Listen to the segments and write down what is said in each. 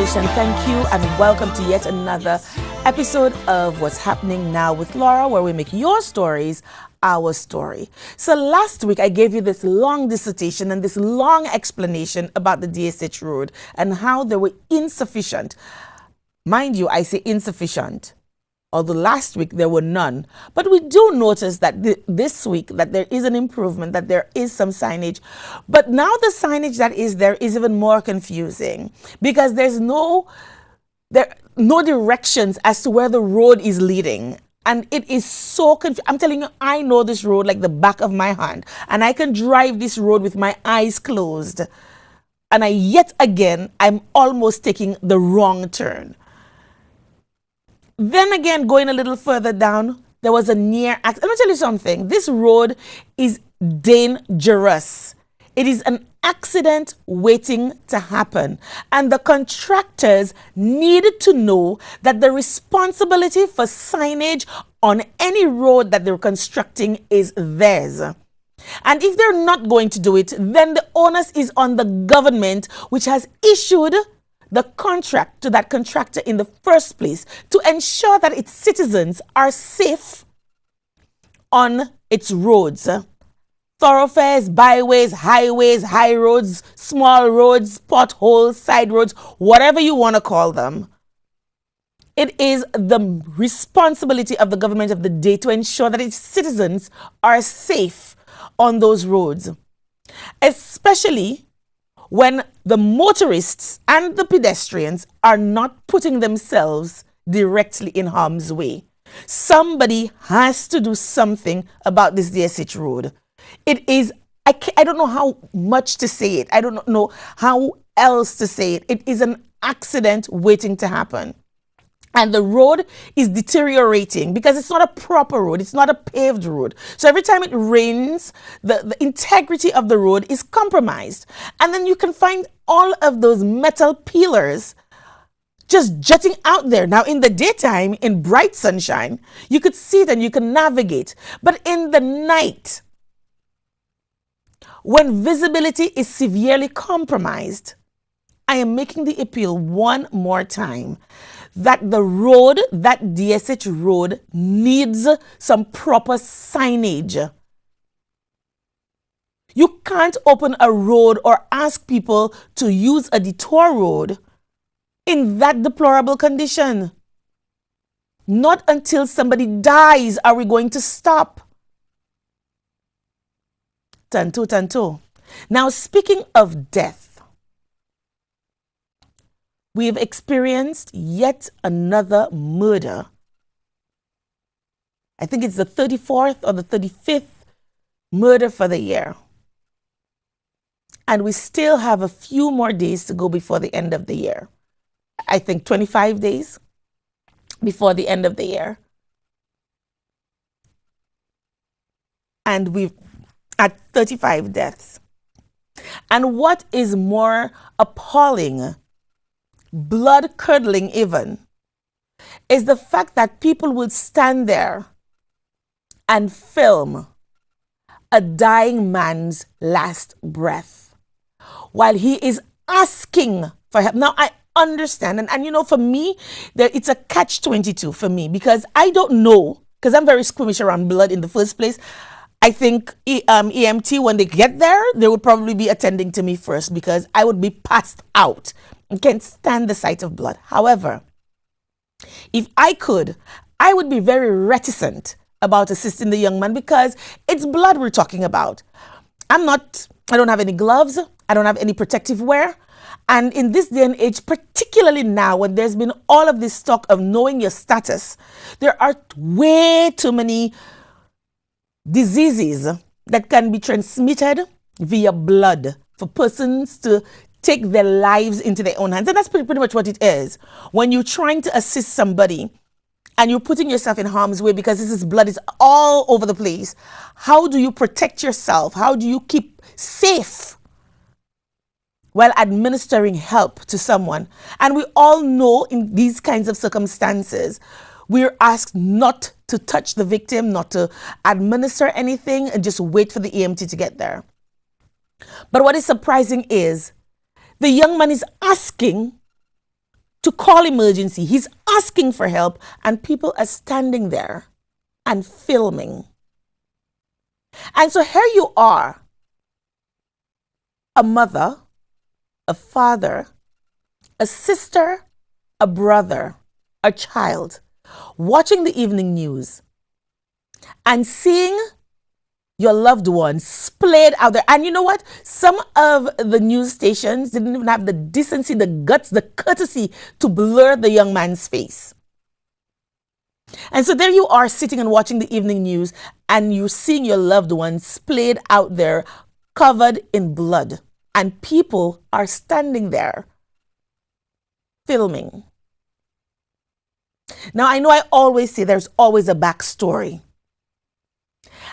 nation, thank you and welcome to yet another episode of What's Happening Now with Laura, where we make your stories our story. So last week I gave you this long dissertation and this long explanation about the DSH road and how they were insufficient. Mind you, I say insufficient, although last week there were none. But we do notice that this week that there is an improvement, that there is some signage. But now the signage that is there is even more confusing because there's no directions as to where the road is leading. And it is so confusing. I'm telling you, I know this road like the back of my hand. And I can drive this road with my eyes closed. And yet again, I'm almost taking the wrong turn. Then again, going a little further down, there was a near accident. Let me tell you something. This road is dangerous. It is an accident waiting to happen. And the contractors needed to know that the responsibility for signage on any road that they're constructing is theirs. And if they're not going to do it, then the onus is on the government, which has issued the contract to that contractor in the first place to ensure that its citizens are safe on its roads. Thoroughfares, byways, highways, high roads, small roads, potholes, side roads, whatever you want to call them. It is the responsibility of the government of the day to ensure that its citizens are safe on those roads, especially when the motorists and the pedestrians are not putting themselves directly in harm's way. Somebody has to do something about this DSH road. It is, I don't know how much to say it. I don't know how else to say it. It is an accident waiting to happen. And the road is deteriorating because it's not a proper road. It's not a paved road. So every time it rains, the integrity of the road is compromised. And then you can find all of those metal pillars just jutting out there. Now, in the daytime, in bright sunshine, you could see it and you can navigate. But in the night, when visibility is severely compromised, I am making the appeal one more time that the road, that DSH road, needs some proper signage. You can't open a road or ask people to use a detour road in that deplorable condition. Not until somebody dies are we going to stop. Tanto, tanto. Now, speaking of death, we have experienced yet another murder. I think it's the 34th or the 35th murder for the year. And we still have a few more days to go before the end of the year. I think 25 days before the end of the year. And we've at 35 deaths. And what is more appalling, blood-curdling even, is the fact that people will stand there and film a dying man's last breath while he is asking for help. Now, I understand, and you know, for me, it's a catch-22 for me because I don't know, because I'm very squeamish around blood in the first place. I think EMT, when they get there, they would probably be attending to me first because I would be passed out. I can't stand the sight of blood. However, if I could, I would be very reticent about assisting the young man because it's blood we're talking about. I don't have any gloves. I don't have any protective wear. And in this day and age, particularly now when there's been all of this talk of knowing your status, there are way too many diseases that can be transmitted via blood for persons to take their lives into their own hands. And that's pretty much what it is. When you're trying to assist somebody and you're putting yourself in harm's way because this blood is all over the place, how do you protect yourself? How do you keep safe while administering help to someone? And we all know in these kinds of circumstances, we're asked not to touch the victim, not to administer anything, and just wait for the EMT to get there. But what is surprising is the young man is asking to call emergency. He's asking for help, and people are standing there and filming. And so here you are, a mother, a father, a sister, a brother, a child, watching the evening news and seeing your loved ones splayed out there. And you know what? Some of the news stations didn't even have the decency, the guts, the courtesy to blur the young man's face. And so there you are sitting and watching the evening news, and you're seeing your loved ones splayed out there, covered in blood. And people are standing there filming. Now, I know I always say there's always a backstory.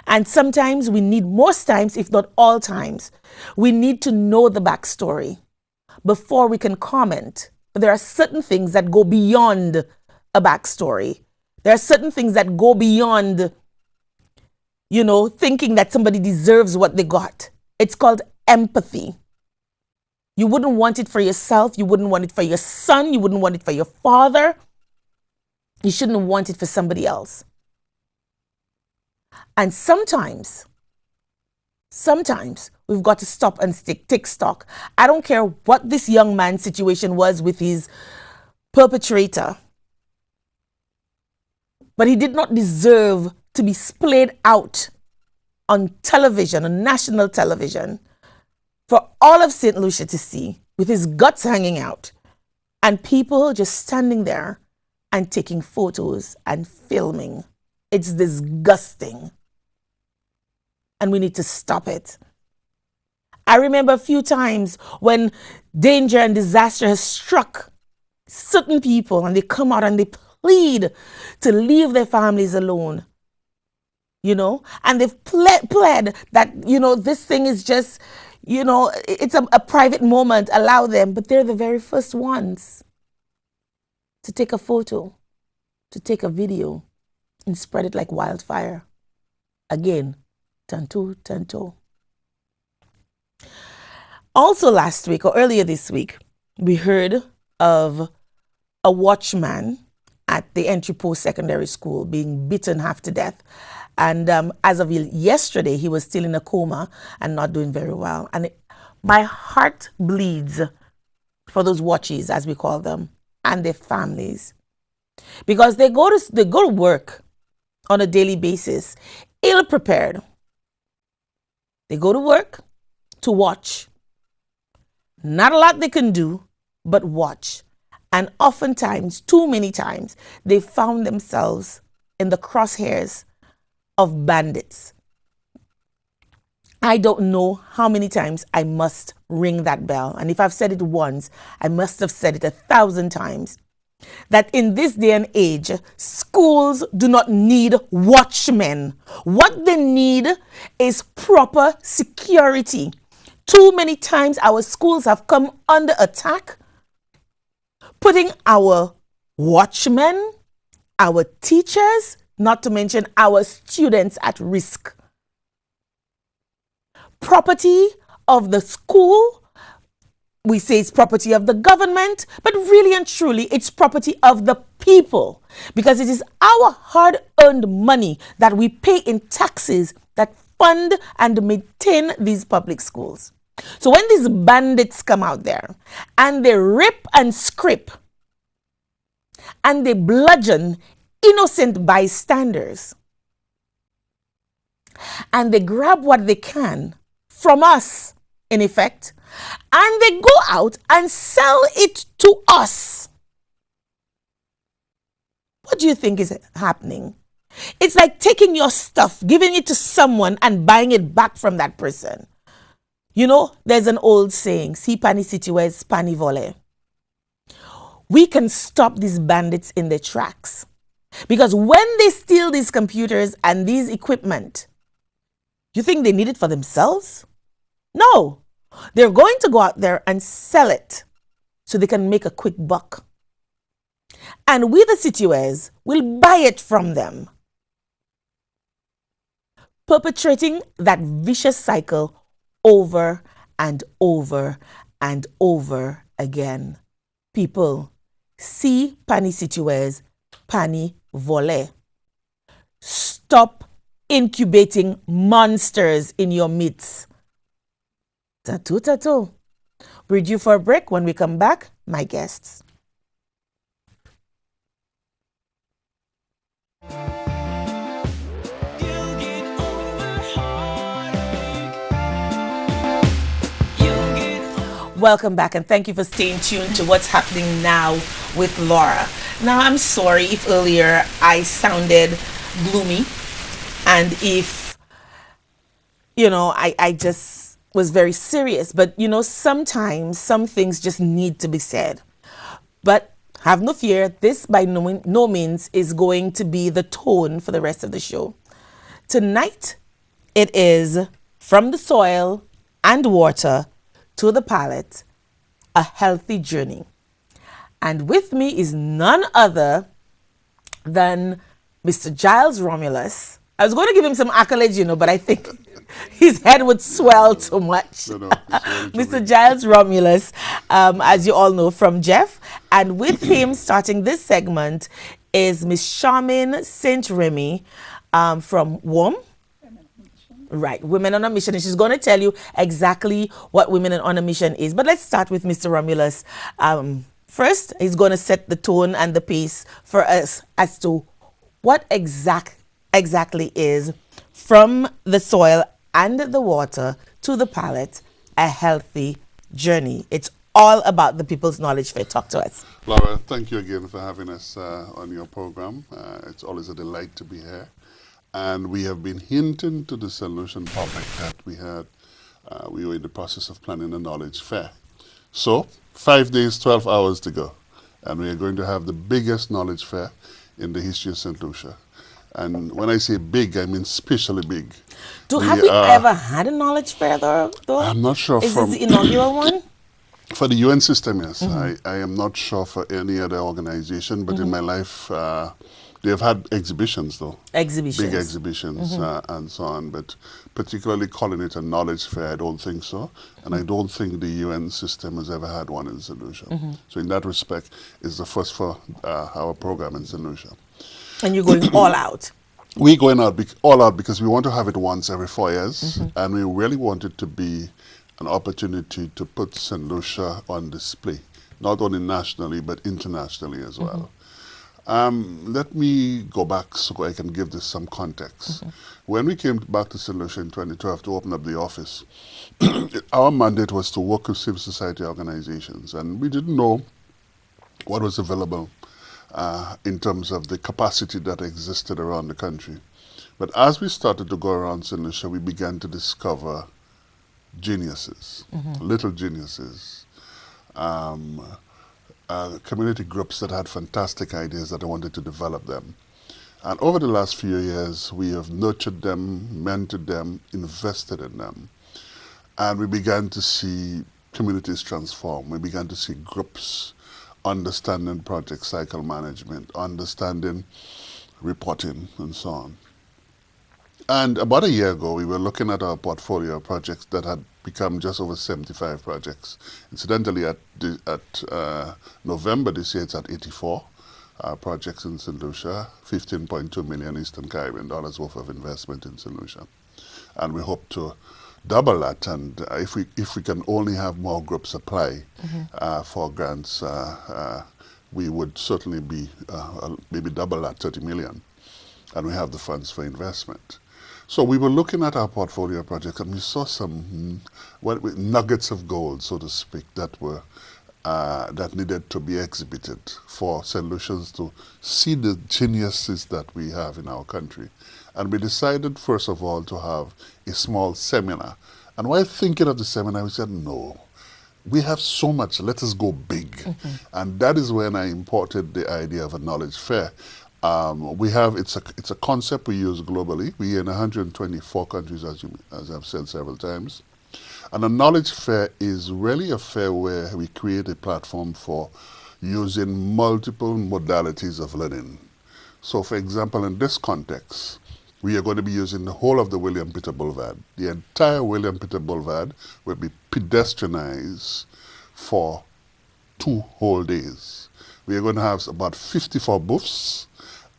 And sometimes we need, most times, if not all times, we need to know the backstory before we can comment. There are certain things that go beyond a backstory. There are certain things that go beyond, thinking that somebody deserves what they got. It's called empathy. You wouldn't want it for yourself. You wouldn't want it for your son. You wouldn't want it for your father. You shouldn't want it for somebody else. And sometimes we've got to stop and take stock. I don't care what this young man's situation was with his perpetrator, but he did not deserve to be splayed out on television, on national television, for all of St. Lucia to see, with his guts hanging out, and people just standing there and taking photos and filming. It's disgusting. And we need to stop it. I remember a few times when danger and disaster has struck certain people, and they come out and they plead to leave their families alone. And they've pled that, this thing is just, it's a private moment, allow them. But they're the very first ones to take a photo, to take a video, and spread it like wildfire. Again, tanto. Also last week, or earlier this week, we heard of a watchman at the Entry Post Secondary School being beaten half to death. And as of yesterday, he was still in a coma and not doing very well. And my heart bleeds for those watchies, as we call them, and their families, because they go to work on a daily basis, ill prepared. They go to work to watch. Not a lot they can do, but watch. And oftentimes, too many times, they found themselves in the crosshairs of bandits. I don't know how many times I must ring that bell. And if I've said it once, I must have said it 1,000 times. That in this day and age, schools do not need watchmen. What they need is proper security. Too many times our schools have come under attack, putting our watchmen, our teachers, not to mention our students, at risk. Property of the school, we say it's property of the government, but really and truly it's property of the people, because it is our hard-earned money that we pay in taxes that fund and maintain these public schools. So when these bandits come out there and they rip and scrape and they bludgeon innocent bystanders and they grab what they can from us, in effect, and they go out and sell it to us, what do you think is happening? It's like taking your stuff, giving it to someone, and buying it back from that person. There's an old saying, si pani situes, pani vole. We can stop these bandits in their tracks, because when they steal these computers and these equipment, you think they need it for themselves? No. They're going to go out there and sell it so they can make a quick buck. And we, the situes, will buy it from them, perpetrating that vicious cycle over and over and over again. People, Si pani situes, pani vole. Stop incubating monsters in your midst. Tattoo, tattoo. We're due for a break. When we come back, my guests. Welcome back, and thank you for staying tuned to what's happening now with Laura. Now, I'm sorry if earlier I sounded gloomy, and if, I just was very serious. But, sometimes some things just need to be said. But have no fear, this by no means is going to be the tone for the rest of the show. Tonight, it is from the soil and water to the palate, a healthy journey. And with me is none other than Mr. Giles Romulus. I was going to give him some accolades, but I think his head would swell too much. No, Mr. Giles Romulus, as you all know, from Jeff. And with him, starting this segment, is Miss Charmaine St. Remy from WOM. Right, Women on a Mission. And she's going to tell you exactly what Women on a Mission is. But let's start with Mr. Romulus. First, he's going to set the tone and the pace for us as to what exactly is from the soil and the water to the palate, a healthy journey. It's all about the People's Knowledge Fair. Talk to us. Laura, thank you again for having us on your program. It's always a delight to be here. And we have been hinting to the solution public that we were in the process of planning a knowledge fair. So, 5 days, 12 hours to go. And we are going to have the biggest knowledge fair in the history of St. Lucia. And when I say big, I mean especially big. Have we ever had a knowledge fair though? I'm not sure. Is this the inaugural one? For the UN system, yes. I am not sure for any other organization, but in my life, they have had exhibitions, though. Exhibitions. Big exhibitions and so on. But particularly calling it a knowledge fair, I don't think so. And I don't think the UN system has ever had one in St. Lucia. So in that respect, it's the first for our program in St. Lucia. And you're going all out. We're going all out because we want to have it once every 4 years. And we really want it to be an opportunity to put St. Lucia on display, not only nationally, but internationally as well. Let me go back so I can give this some context. When we came back to St. Lucia in 2012 to open up the office, our mandate was to work with civil society organizations, and we didn't know what was available in terms of the capacity that existed around the country. But as we started to go around St. Lucia, we began to discover geniuses, little geniuses, community groups that had fantastic ideas that I wanted to develop them. And over the last few years, we have nurtured them, mentored them, invested in them. And we began to see communities transform. We began to see groups understanding project cycle management, understanding reporting, and so on. And about a year ago, we were looking at our portfolio of projects that had become just over 75 projects. Incidentally, at November this year, it's at 84 projects in St. Lucia, 15.2 million Eastern Caribbean dollars worth of investment in St. Lucia. And we hope to double that, and if we can only have more groups apply for grants, we would certainly be maybe double that, 30 million, and we have the funds for investment. So we were looking at our portfolio projects, and we saw some nuggets of gold, so to speak, that were that needed to be exhibited for St. Lucians to see the geniuses that we have in our country. And we decided, first of all, to have a small seminar. And while thinking of the seminar, we said, no, we have so much, let us go big. And that is when I imported the idea of a knowledge fair. It's a concept we use globally. We're in 124 countries, as I've said several times. And a knowledge fair is really a fair where we create a platform for using multiple modalities of learning. So, for example, in this context, we are going to be using the whole of the William Peter Boulevard. The entire William Peter Boulevard will be pedestrianized for 2 whole days. We are going to have about 54 booths,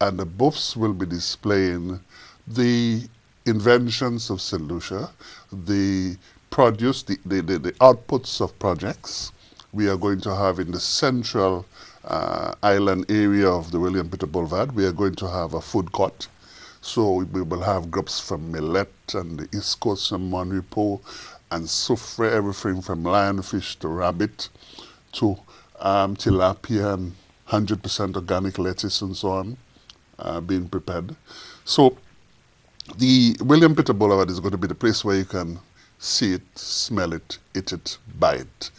and the booths will be displaying the inventions of St. Lucia, the produce, the outputs of projects. We are going to have in the central island area of the William Peter Boulevard, we are going to have a food court. So we will have groups from Millet and the East Coast from Monrepo and Soufre, everything from lionfish to rabbit to tilapia and 100% organic lettuce and so on being prepared. So the William Peter Boulevard is going to be the place where you can see it, smell it, eat it, buy it.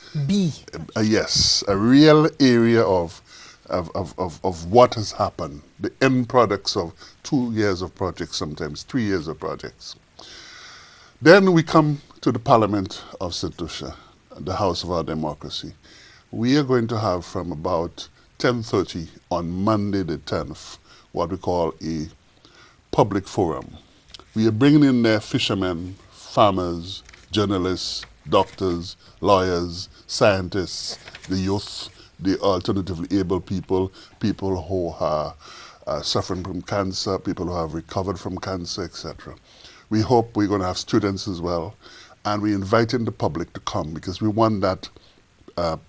Yes, a real area of what has happened, the end products of 2 years of projects, sometimes 3 years of projects. Then we come to the Parliament of St. Lucia, the house of our democracy. We are going to have from about 10:30 on Monday the 10th, what we call a public forum. We are bringing in there fishermen, farmers, journalists, doctors, lawyers, scientists, the youth, the alternatively able people, people who are suffering from cancer, people who have recovered from cancer, etc. We hope we're going to have students as well, and we're inviting the public to come because we want that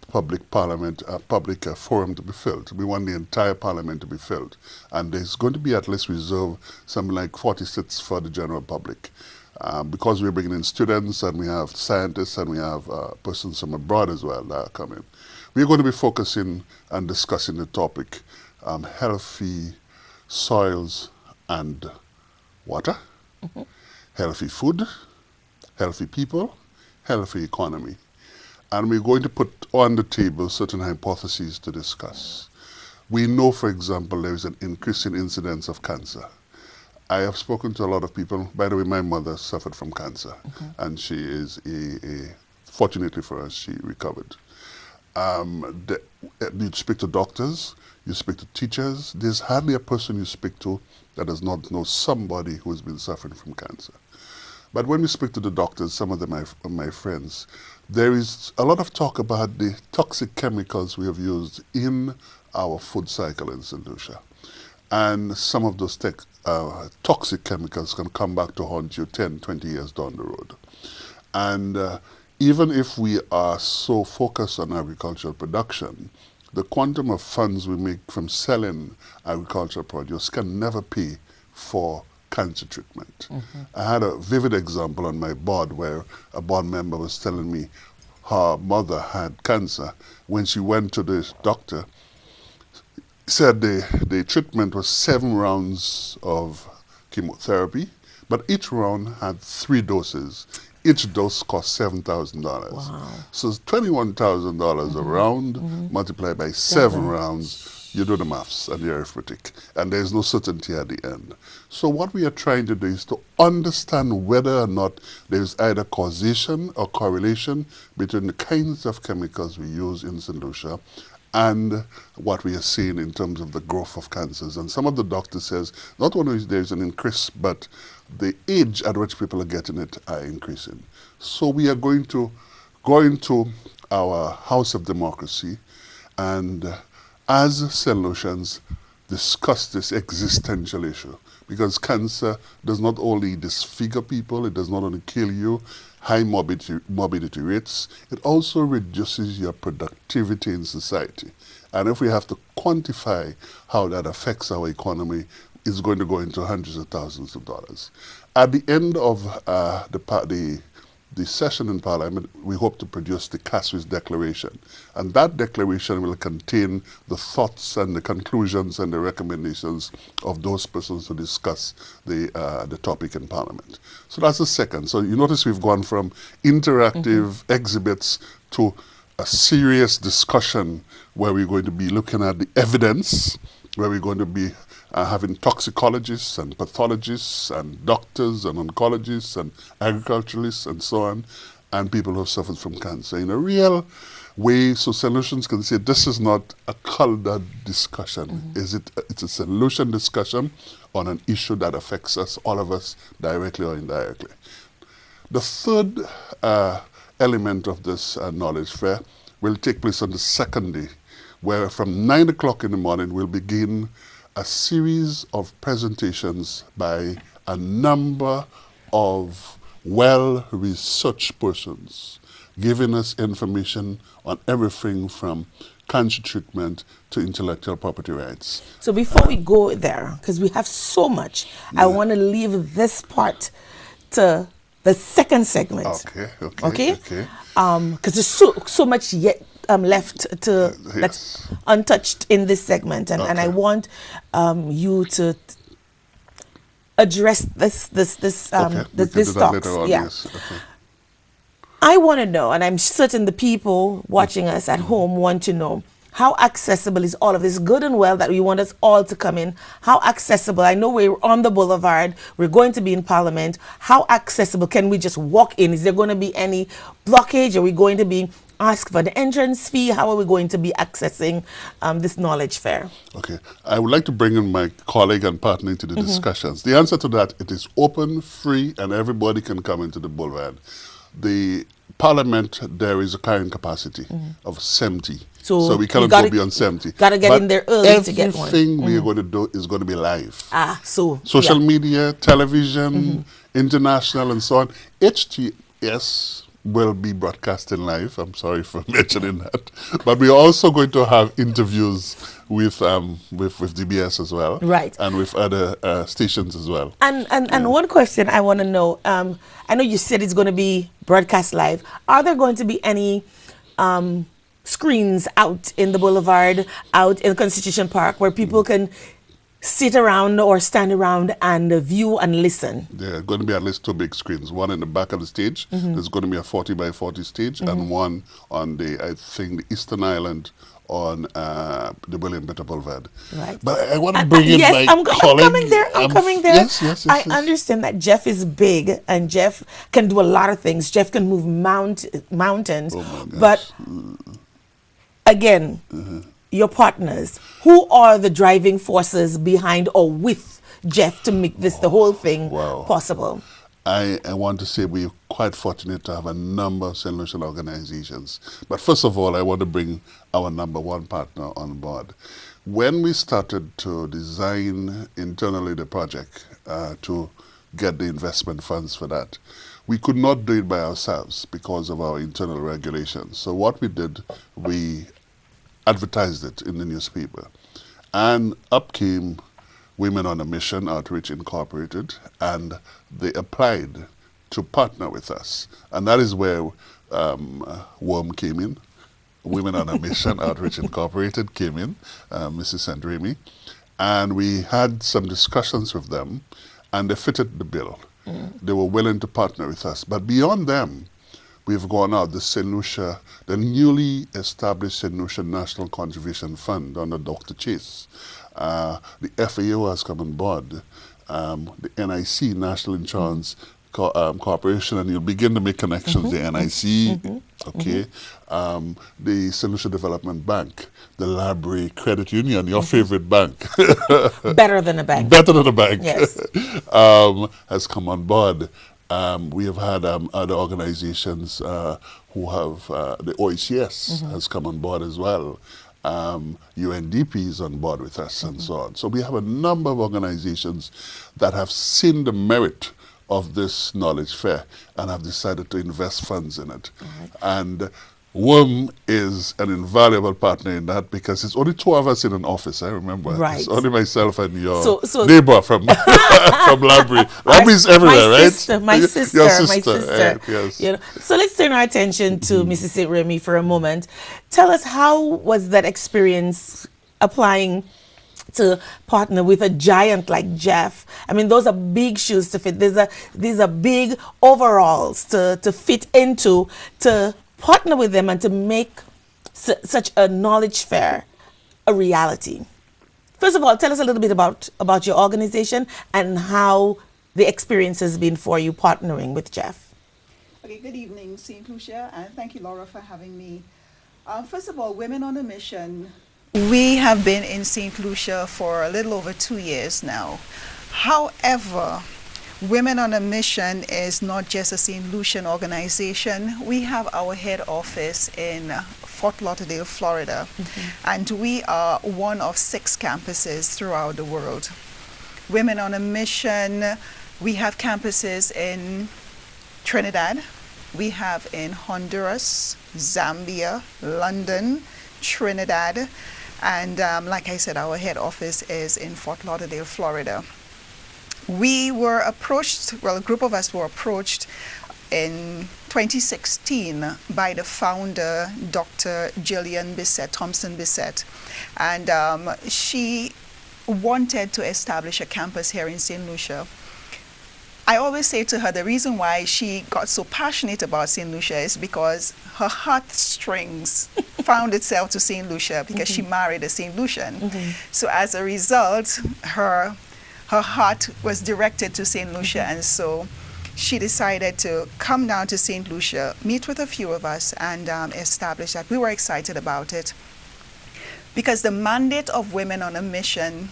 public parliament, public forum to be filled. We want the entire parliament to be filled, and there's going to be at least reserved something like 40 seats for the general public. Because we're bringing in students and we have scientists and we have persons from abroad as well that are coming. We're going to be focusing and discussing the topic healthy soils and water, healthy food, healthy people, healthy economy. And we're going to put on the table certain hypotheses to discuss. We know, for example, there is an increasing incidence of cancer. I have spoken to a lot of people. By the way, my mother suffered from cancer, and she is fortunately for us, she recovered. You speak to doctors, you speak to teachers. There's hardly a person you speak to that does not know somebody who has been suffering from cancer. But when we speak to the doctors, some of them are my friends, there is a lot of talk about the toxic chemicals we have used in our food cycle in St. Lucia. And some of those toxic chemicals can come back to haunt you 10, 20 years down the road. And even if we are so focused on agricultural production, the quantum of funds we make from selling agricultural produce can never pay for cancer treatment. I had a vivid example on my board where a board member was telling me her mother had cancer. When she went to the doctor, said the treatment was 7 rounds of chemotherapy, but each round had 3 doses. Each dose cost $7,000. Wow. So it's $21,000 a round, multiplied by 7 rounds. You do the maths and the arithmetic, and there's no certainty at the end. So what we are trying to do is to understand whether or not there's either causation or correlation between the kinds of chemicals we use in St. Lucia and what we are seeing in terms of the growth of cancers. And some of the doctors says not only is there an increase, but the age at which people are getting it are increasing. So we are going to go into our House of Democracy and as St. Lucians discuss this existential issue, because cancer does not only disfigure people, it does not only kill you, high morbidity rates, it also reduces your productivity in society. And if we have to quantify how that affects our economy, it's going to go into hundreds of thousands of dollars. At the end of the session in Parliament, we hope to produce the CASWIS Declaration. And that declaration will contain the thoughts and the conclusions and the recommendations of those persons who discuss the topic in Parliament. So that's the second. So you notice we've gone from interactive exhibits to a serious discussion where we're going to be looking at the evidence, where we're going to be having toxicologists and pathologists and doctors and oncologists and agriculturalists and so on, and people who have suffered from cancer in a real way, so solutions can say this is not a colored discussion. It's a solution discussion on an issue that affects us, all of us, directly or indirectly. The third element of this knowledge fair will take place on the second day, where from 9 o'clock in the morning we'll begin a series of presentations by a number of well-researched persons giving us information on everything from cancer treatment to intellectual property rights. So before we go there, because we have so much, I want to leave this part to the second segment. Okay. Because there's so much yet left to that's untouched in this segment, and I want you to address this talk. Yes. Okay. I want to know, and I'm certain the people watching us at home want to know, how accessible is all of this? Good and well that we want us all to come in. How accessible? I know we're on the boulevard. We're going to be in Parliament. How accessible? Can we just walk in? Is there going to be any blockage? Are we going to be asked for the entrance fee? How are we going to be accessing this knowledge fair? Okay. I would like to bring in my colleague and partner into the discussions. The answer to that, it is open, free, and everybody can come into the boulevard. The Parliament, there is a carrying capacity of 70. So we cannot go beyond 70. Got to get in there early to get one. Everything we are going to do is going to be live. Social media, television, international, and so on. HTS will be broadcasting live. I'm sorry for mentioning that. But we're also going to have interviews with DBS as well. Right. And with other stations as well. And one question I want to know, I know you said it's going to be broadcast live. Are there going to be any screens out in the boulevard, out in Constitution Park, where people can sit around or stand around and view and listen? There are going to be at least 2 big screens. One in the back of the stage. There's going to be a 40 by 40 stage, and one on the Eastern Island on the William Bitter Boulevard. Right. But I want to bring in my colleague. I'm coming there. Yes. I understand that Jeff is big and Jeff can do a lot of things. Jeff can move mountains. Oh my gosh. But again, your partners, who are the driving forces behind or with Jeff to make this the whole thing possible? I want to say we're quite fortunate to have a number of St. Lucian organizations. But first of all, I want to bring our number one partner on board. When we started to design internally the project to get the investment funds for that, we could not do it by ourselves because of our internal regulations. So what we did, we advertised it in the newspaper. And up came Women on a Mission Outreach Incorporated, and they applied to partner with us. And that is where WOM came in. Women on a Mission Outreach Incorporated came in, Mrs. Sandremi, and we had some discussions with them, and they fitted the bill. They were willing to partner with us. But beyond them, we've gone out, the St. Lucia, the newly established St. Lucia National Conservation Fund under Dr. Chase. The FAO has come on board, the NIC, National Insurance Corporation, and you'll begin to make connections, the NIC, okay, the St. Lucia Development Bank, the Library Credit Union, your favorite bank. Better than a bank. Better than a bank. Yes. Has come on board. We have had other organizations who have, the OECS has come on board as well. UNDP is on board with us and so on. So we have a number of organizations that have seen the merit of this knowledge fair and have decided to invest funds in it. And WOM is an invaluable partner in that because it's only 2 of us in an office, I remember. Right. It's only myself and your neighbor from from Library. Library's everywhere, right? My sister. Yes. You know, so let's turn our attention to Mrs. St. Remy for a moment. Tell us, how was that experience applying to partner with a giant like Jeff? I mean, those are big shoes to fit. These are big overalls to fit into, to partner with them and to make such a knowledge fair a reality. First of all, tell us a little bit about your organization and how the experience has been for you partnering with Jeff. Okay, good evening, St. Lucia, and thank you, Laura, for having me. First of all, Women on a Mission, we have been in St. Lucia for a little over 2 years now. However, Women on a Mission is not just a St. Lucian organization. We have our head office in Fort Lauderdale, Florida. And we are one of 6 campuses throughout the world. Women on a Mission, we have campuses in Trinidad, we have in Honduras, Zambia, London, Trinidad, and like I said, our head office is in Fort Lauderdale, Florida. We were approached, well, a group of us were approached in 2016 by the founder, Dr. Jillian Bissett, Thompson Bissett, and she wanted to establish a campus here in St. Lucia. I always say to her the reason why she got so passionate about St. Lucia is because her heartstrings found itself to St. Lucia because she married a St. Lucian. So as a result, her heart was directed to St. Lucia, and so she decided to come down to St. Lucia, meet with a few of us, and establish that. We were excited about it because the mandate of Women on a Mission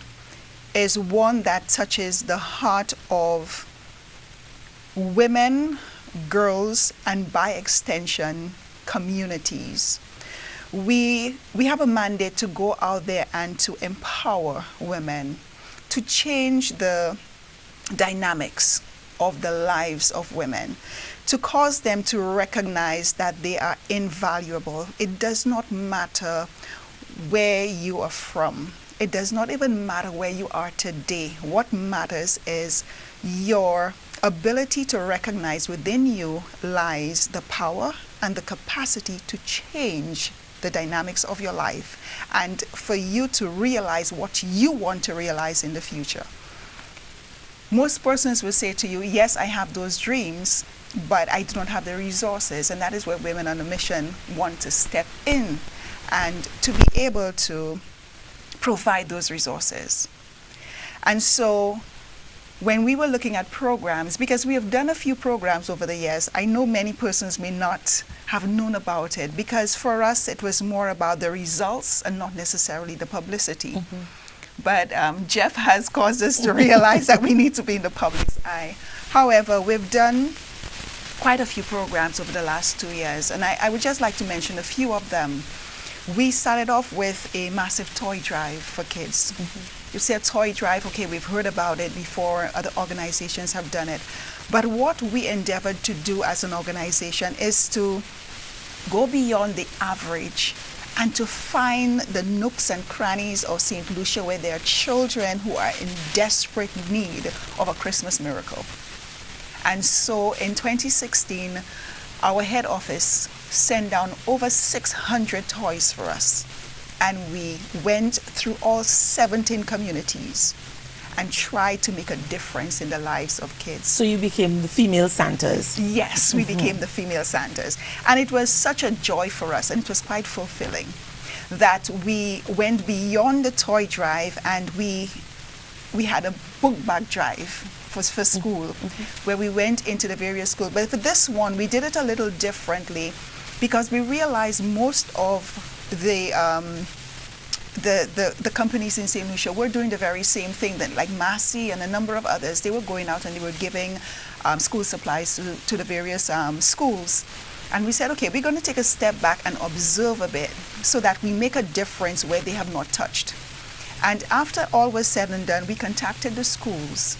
is one that touches the heart of women, girls, and by extension, communities. We have a mandate to go out there and to empower women, to change the dynamics of the lives of women, to cause them to recognize that they are invaluable. It does not matter where you are from. It does not even matter where you are today. What matters is your ability to recognize within you lies the power and the capacity to change the dynamics of your life, and for you to realize what you want to realize in the future. Most persons will say to you, yes, I have those dreams, but I do not have the resources, and that is where Women on a Mission want to step in and to be able to provide those resources. And so when we were looking at programs, because we have done a few programs over the years, I know many persons may not have known about it, because for us it was more about the results and not necessarily the publicity. But Jeff has caused us to realize that we need to be in the public's eye. However, we've done quite a few programs over the last 2 years, and I would just like to mention a few of them. We started off with a massive toy drive for kids. You say a toy drive, okay, we've heard about it before, other organizations have done it. But what we endeavored to do as an organization is to go beyond the average and to find the nooks and crannies of St. Lucia where there are children who are in desperate need of a Christmas miracle. And so in 2016, our head office sent down over 600 toys for us. And we went through all 17 communities and tried to make a difference in the lives of kids. So you became the female Santas? Yes, we became the female Santas. And it was such a joy for us, and it was quite fulfilling that we went beyond the toy drive, and we had a book bag drive for school, where we went into the various schools. But for this one, we did it a little differently because we realized most of the companies in St. Lucia were doing the very same thing, that like Massey and a number of others. They were going out and they were giving school supplies to the various schools. And we said, okay, we're going to take a step back and observe a bit so that we make a difference where they have not touched. And after all was said and done, we contacted the schools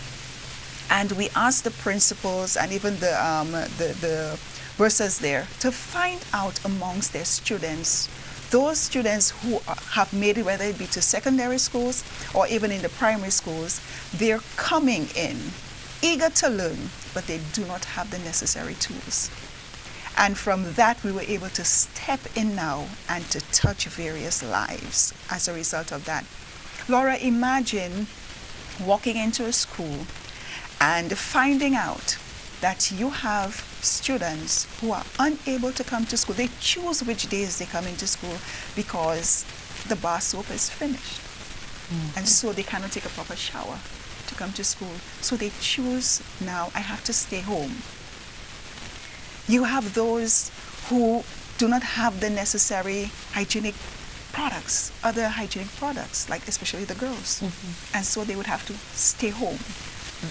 and we asked the principals and even the bursars there to find out amongst their students, those students who have made it, whether it be to secondary schools or even in the primary schools, they're coming in eager to learn, but they do not have the necessary tools. And from that, we were able to step in now and to touch various lives as a result of that. Laura, imagine walking into a school and finding out that you have students who are unable to come to school. They choose which days they come into school because the bar soap is finished. And so they cannot take a proper shower to come to school. So they choose, now I have to stay home. You have those who do not have the necessary hygienic products, other hygienic products, like especially the girls. And so they would have to stay home.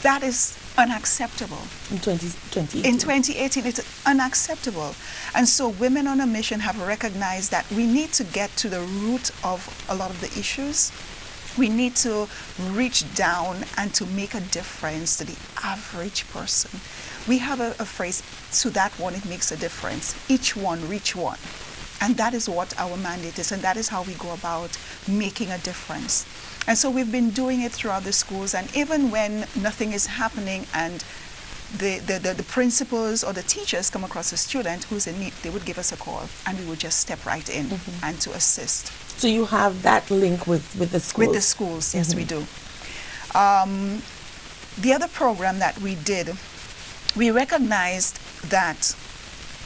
That is unacceptable. In 2018. In 2018, it's unacceptable. And so Women on a Mission have recognized that we need to get to the root of a lot of the issues. We need to reach down and to make a difference to the average person. We have a phrase, to that one it makes a difference. Each one, reach one. And that is what our mandate is, and that is how we go about making a difference. And so we've been doing it throughout the schools, and even when nothing is happening and the principals or the teachers come across a student who's in need, they would give us a call, and we would just step right in and to assist. So you have that link with the schools? With the schools, yes, we do. The other program that we did, we recognized that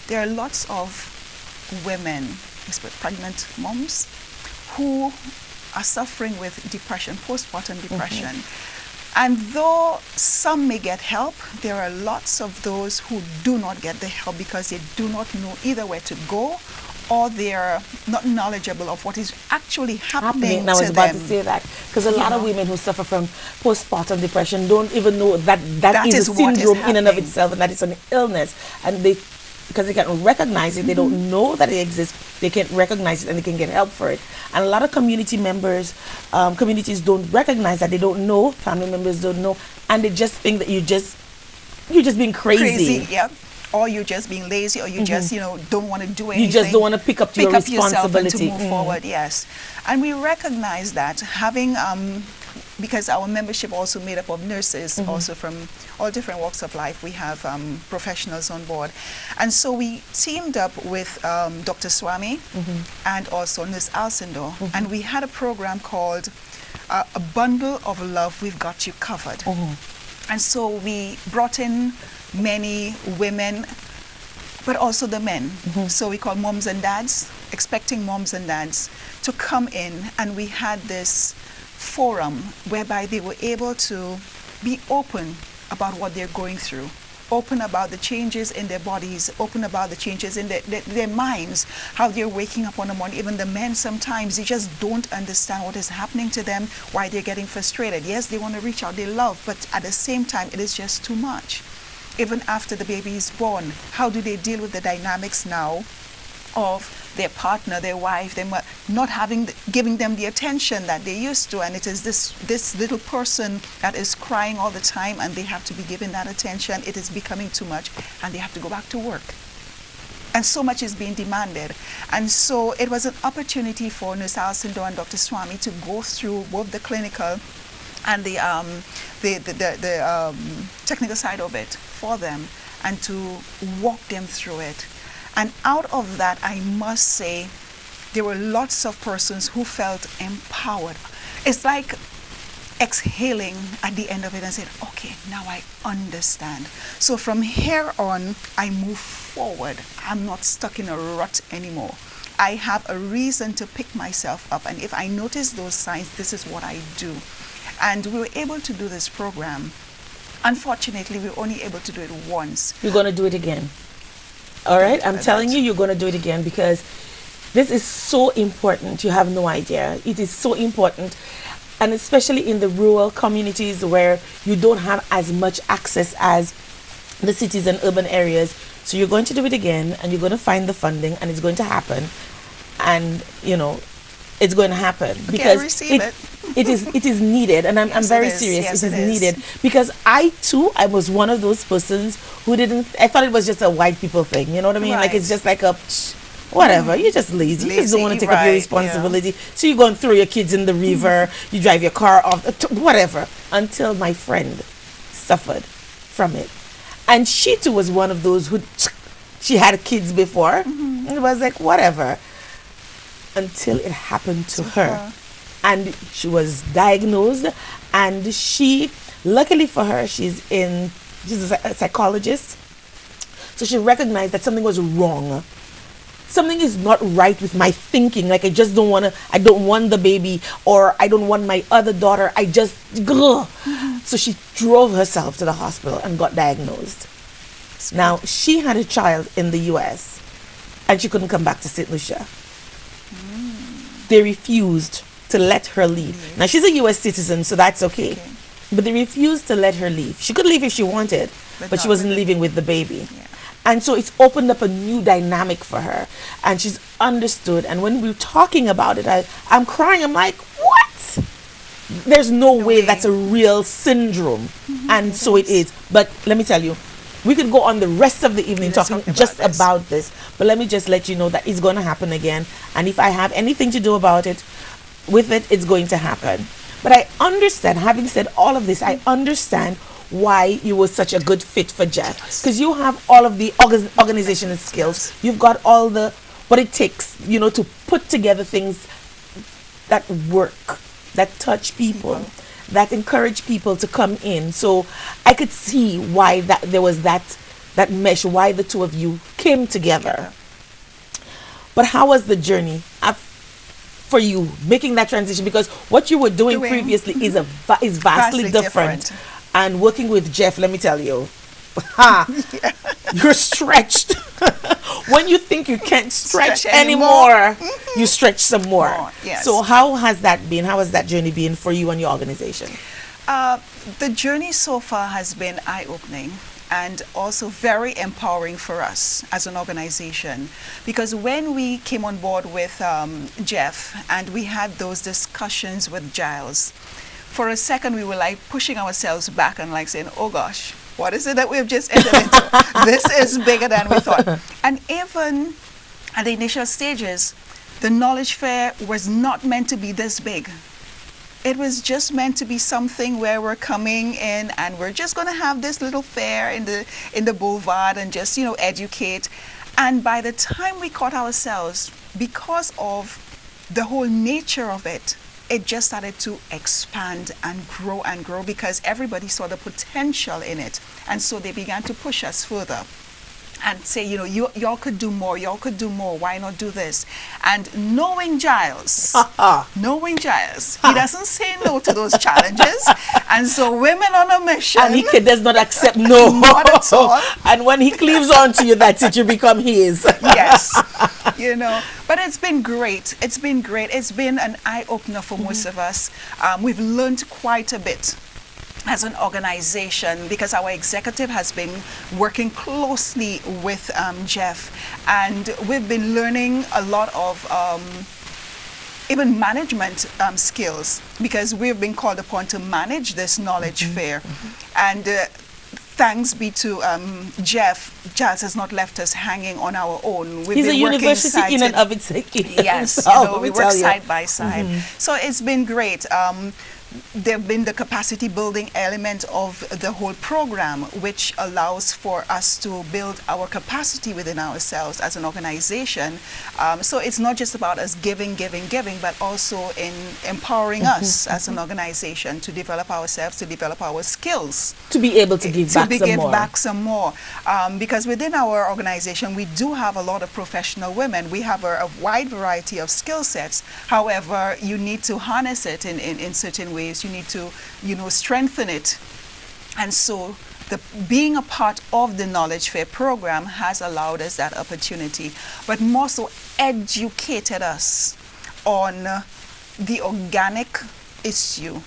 there are lots of women, especially pregnant moms, who are suffering with depression, postpartum depression. And though some may get help, there are lots of those who do not get the help because they do not know either where to go, or they're not knowledgeable of what is actually happening to them. I was about to say that, because a lot of women who suffer from postpartum depression don't even know that is a syndrome in and of itself, and that it's an illness. And because they can't recognize it, they don't know that it exists, they can't recognize it, and they can get help for it. And a lot of community members, communities don't recognize that, they don't know, family members don't know, and they just think that you're just being crazy. Yeah. Or you're just being lazy, or you just, don't want to do anything. You just don't want to pick up your responsibility. Yourself and to move forward, yes. And we recognize that having, because our membership also made up of nurses, also from all different walks of life. We have professionals on board. And so we teamed up with Dr. Swami and also Nurse Alcindor, and we had a program called A Bundle of Love, We've Got You Covered. And so we brought in many women, but also the men. So we call moms and dads, expecting moms and dads to come in, and we had this forum whereby they were able to be open about what they're going through, open about the changes in their bodies, open about the changes in their minds, how they're waking up on the morning. Even the men, sometimes they just don't understand what is happening to them, why they're getting frustrated. Yes, they want to reach out, they love, but at the same time, it is just too much. Even after the baby is born, how do they deal with the dynamics now of their partner, their wife, them not giving them the attention that they used to, and it is this little person that is crying all the time, and they have to be given that attention. It is becoming too much, and they have to go back to work. And so much is being demanded. And so it was an opportunity for Nurse Alcindor and Dr. Swami to go through both the clinical and the technical side of it for them, and to walk them through it. And out of that, I must say, there were lots of persons who felt empowered. It's like exhaling at the end of it and saying, okay, now I understand. So from here on, I move forward. I'm not stuck in a rut anymore. I have a reason to pick myself up. And if I notice those signs, this is what I do. And we were able to do this program. Unfortunately, we were only able to do it once. You're going to do it again. All right? I'm telling you, you're going to do it again, because this is so important. You have no idea. It is so important. And especially in the rural communities where you don't have as much access as the cities and urban areas. So you're going to do it again, and you're going to find the funding, and it's going to happen. And, it's going to happen, because it is needed, and I'm very serious. Yes, it is needed, because I was one of those persons who I thought it was just a white people thing, you know what I mean? Right. Like, it's just like a whatever, you're just lazy. You just don't want to take up your responsibility. Yeah. So you're going to throw your kids in the river, you drive your car off, whatever, until my friend suffered from it. And she too was one of those who she had kids before, and it was like whatever, until it happened to her. And she was diagnosed, and she, luckily for her, she's a psychologist, so she recognized that something was wrong. Something is not right with my thinking. Like, I don't want the baby, or I don't want my other daughter. So she drove herself to the hospital and got diagnosed. Now, she had a child in the US, and she couldn't come back to St. Lucia. They refused to let her leave. Now, she's a US citizen, so that's okay. But they refused to let her leave. She could leave if she wanted, but she not wasn't with leaving with the baby. Yeah. And so it's opened up a new dynamic for her. And she's understood. And when we were talking about it, I'm crying. I'm like, what? There's no way that's a real syndrome. And so it is. But let me tell you, we could go on the rest of the evening talking just about this. But let me just let you know that it's going to happen again. And if I have anything to do about it, with it, it's going to happen. But I understand, having said all of this, I understand why you were such a good fit for Jeff. Because you have all of the organizational skills. You've got all the, what it takes, to put together things that work, that touch people, that encourage people to come in. So I could see why there was that mesh, why the two of you came together. But how was the journey for you making that transition? Because what you were doing previously is vastly different. And working with Jeff, let me tell you, you're stretched. When you think you can't stretch anymore, you stretch some more. Yes. So how has that been? How has that journey been for you and your organization? The journey so far has been eye-opening and also very empowering for us as an organization, because when we came on board with Jeff and we had those discussions with Giles, for a second we were like pushing ourselves back and like saying, oh gosh, what is it that we have just entered into? This is bigger than we thought. And even at the initial stages, the knowledge fair was not meant to be this big. It was just meant to be something where we're coming in and we're just going to have this little fair in the boulevard and just, educate. And by the time we caught ourselves, because of the whole nature of it, it just started to expand and grow because everybody saw the potential in it. And so they began to push us further and say, y'all could do more, why not do this? And knowing Giles, he doesn't say no to those challenges. And so Women on a Mission. And he does not accept no. Not at all. And when he cleaves onto you, that's it, you become his. Yes. But it's been great. It's been an eye-opener for most of us. We've learned quite a bit as an organization, because our executive has been working closely with Jeff, and we've been learning a lot of even management skills, because we've been called upon to manage this knowledge fair. And thanks be to Jeff, Giles has not left us hanging on our own. He's a university in and of itself. Yes, we work side by side. So it's been great. There have been the capacity building element of the whole program, which allows for us to build our capacity within ourselves as an organization. So it's not just about us giving, but also in empowering us as an organization to develop ourselves, to develop our skills. To be able to give back some more. Because within our organization, we do have a lot of professional women. We have a wide variety of skill sets. However, you need to harness it in certain ways. You need to, strengthen it. And so being a part of the Knowledge Fair program has allowed us that opportunity, but more so educated us on the organic issue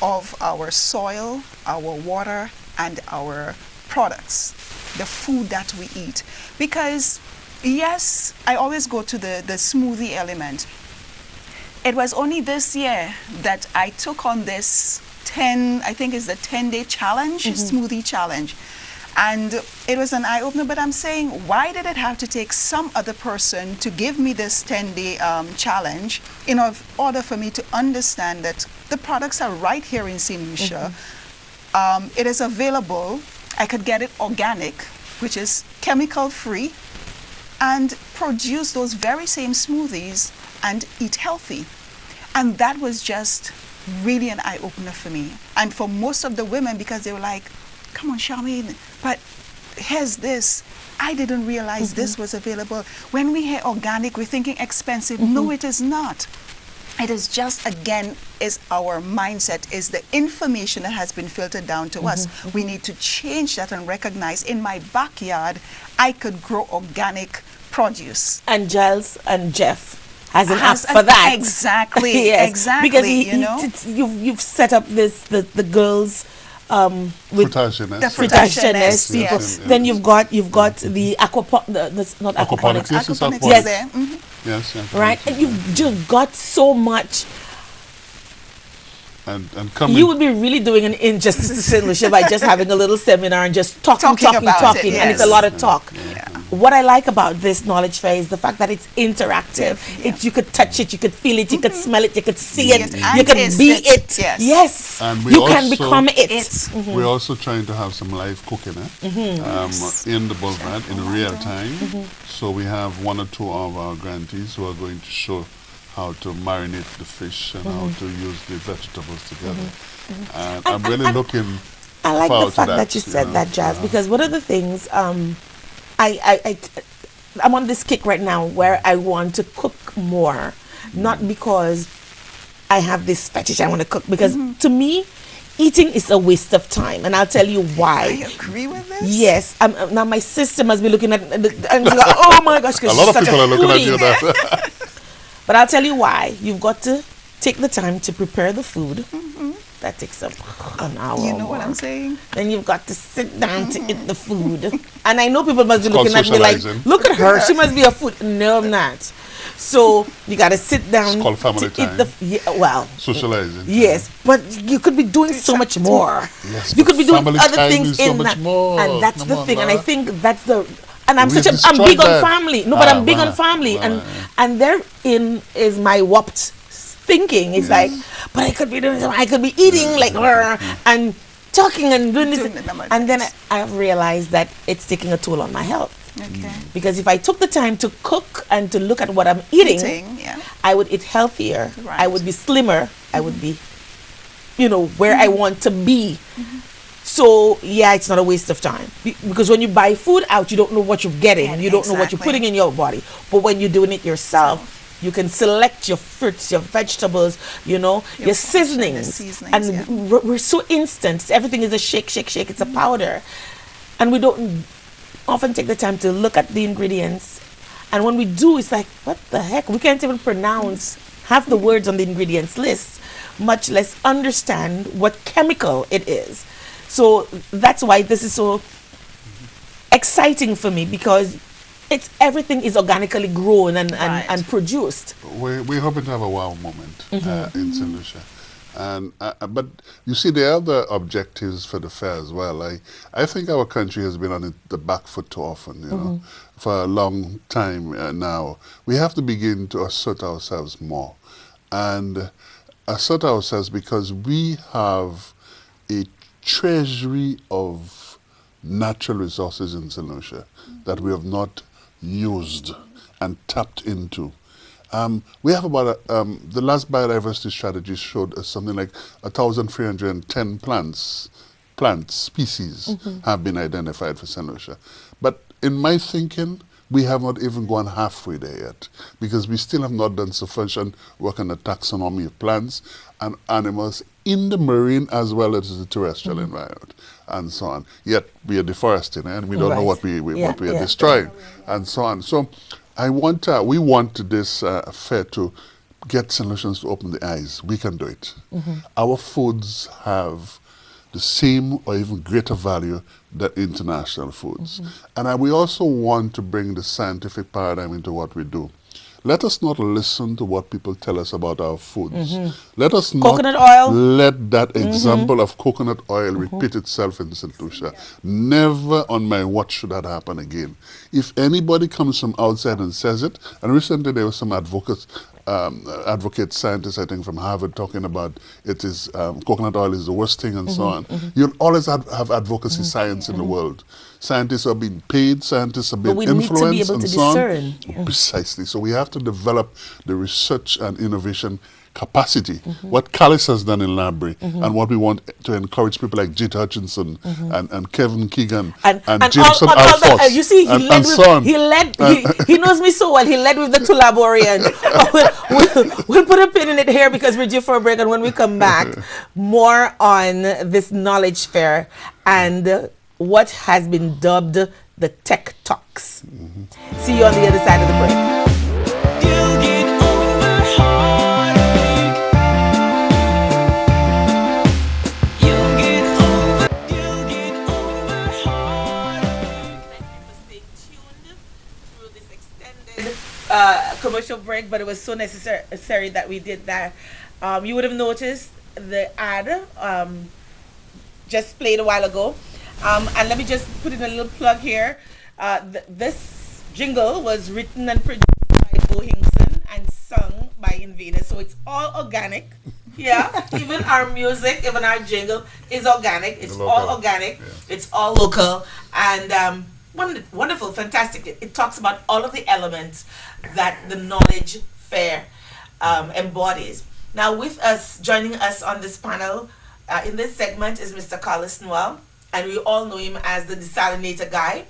of our soil, our water, and our products, the food that we eat. Because, yes, I always go to the smoothie element. It was only this year that I took on this 10-day challenge, smoothie challenge. And it was an eye-opener, but I'm saying, why did it have to take some other person to give me this 10-day challenge in order for me to understand that the products are right here in St. Lucia. It is available. I could get it organic, which is chemical-free, and produce those very same smoothies and eat healthy. And that was just really an eye-opener for me. And for most of the women, because they were like, come on, Charmaine, but here's this. I didn't realize this was available. When we hear organic, we're thinking expensive. No, it is not. It is just, again, is our mindset, is the information that has been filtered down to us. We need to change that and recognize, in my backyard, I could grow organic produce. And Giles and Jeff has an app for that. Exactly. Yes, Exactly. because you've set up the girls with Fruitage jeunesse. The fruitage jeunesse Yes, people. yes. Then you've got the not Aquaponics. aquaponics. Yes, it's Aquaponics aquaponics. is there. Mhm. Yes, yes. Right, and you've just got so much. And coming. You would be really doing an injustice to St. Lucia by just having a little seminar and just talking, about it, and it's a yes. lot of talk. Yeah. What I like about this knowledge fair is the fact that it's interactive. Yeah. You could touch it, you could feel it, you could smell it, you could see See it, it and you could taste be it. it. Yes. Yes, And we you can also- become it. We're also trying to have some live cooking in the boulevard in real time. So we have one or two of our grantees who are going to show how to marinate the fish and how to use the vegetables together. And I'm really looking I like forward the to fact that, that you said know. that, Jazz, because one of the things I'm on this kick right now where I want to cook more, not because I have this fetish I want to cook, because to me, eating is a waste of time, and I'll tell you I why. agree with this. Yes, now my sister must be looking at and she's like, oh my gosh, A because lot she's of such people a are looking at you foodie. that. But I'll tell you why. You've got to take the time to prepare the food. That takes an hour. You or know what more. I'm saying? Then you've got to sit down to eat the food. And I know people must be It's called looking at me like, socializing. look at her, she must be a food. No, I'm not. So you got to sit down It's called family to eat time. well, Socializing. yes, but you could be doing so much more. Yes, You but could be doing family other time things is so in much that. more. And that's Come the on, thing. And I Laura. think that's the and I'm We I'm destroyed big on that. family. No, but I'm big on right, family. right. And therein is my warped thinking. It's like, but I could be doing something. I could be eating like her and talking and doing this. Doing the number of And then things. I've realized that it's taking a toll on my health. Okay. Because if I took the time to cook and to look at what I'm eating, Eating, yeah. I would eat healthier. Right. I would be slimmer. I would be, where I want to be. So, yeah, it's not a waste of time. Because when you buy food out, you don't know what you're getting. Yeah, You don't know what you're exactly. putting in your body. But when you're doing it yourself, you can select your fruits, your vegetables, your seasonings. seasonings, And yeah. we're so instant. Everything is a shake, shake, shake. It's a powder. And we don't often take the time to look at the ingredients. And when we do, it's like, what the heck? We can't even pronounce half the words on the ingredients list, much less understand what chemical it is. So that's why this is so exciting for me, because everything is organically grown and Right. produced. We're hoping to have a wow moment in St. Lucia. And but you see, there are other objectives for the fair as well. I think our country has been on the back foot too often, for a long time now. We have to begin to assert ourselves more. And assert ourselves because we have a treasury of natural resources in St. Lucia that we have not used and tapped into. We have about, the last biodiversity strategy showed us something like 1,310 plant species have been identified for St. Lucia. But in my thinking, we have not even gone halfway there yet, because we still have not done sufficient work on the taxonomy of plants and animals in the marine as well as the terrestrial environment, and so on. Yet we are deforesting, and we don't know Right. what we are Yeah. destroying, and so on. So we want this fair to get solutions to open the eyes. We can do it. Our foods have the same or even greater value than international foods. And we also want to bring the scientific paradigm into what we do. Let us not listen to what people tell us about our foods. Let us not Coconut oil. let that example of coconut oil repeat itself in St. Lucia. Never on my watch should that happen again. If anybody comes from outside and says it, and recently there were some advocate scientists, I think, from Harvard talking about coconut oil is the worst thing and so on. You'll always have advocacy science in the world. Scientists are being paid, scientists are being we need to be influenced able and to so on. discern. Precisely. So we have to develop the research and innovation capacity. What Callis has done in Labrie, and what we want to encourage people like Jit Hutchinson and Kevin Keegan and Jameson Alphonse. You see, he knows me so well. He led with the Tulaborians. We'll put a pin in it here because we're due for a break, and when we come back, more on this knowledge fair and what has been dubbed the Tech Talks. See you on the other side of the break. You get on it, but it was so necessary that we did that. You would have noticed the ad just played a while ago. And let me just put in a little plug here. This jingle was written and produced by Bo Hinkson and sung by Invena. So it's all organic. Yeah, even our music, even our jingle is organic. It's all organic. Yeah. It's all local. And wonderful, fantastic. It talks about all of the elements that the knowledge fair embodies. Now with us, joining us on this panel in this segment is Mr. Carlos Noel, and we all know him as the desalinator guy.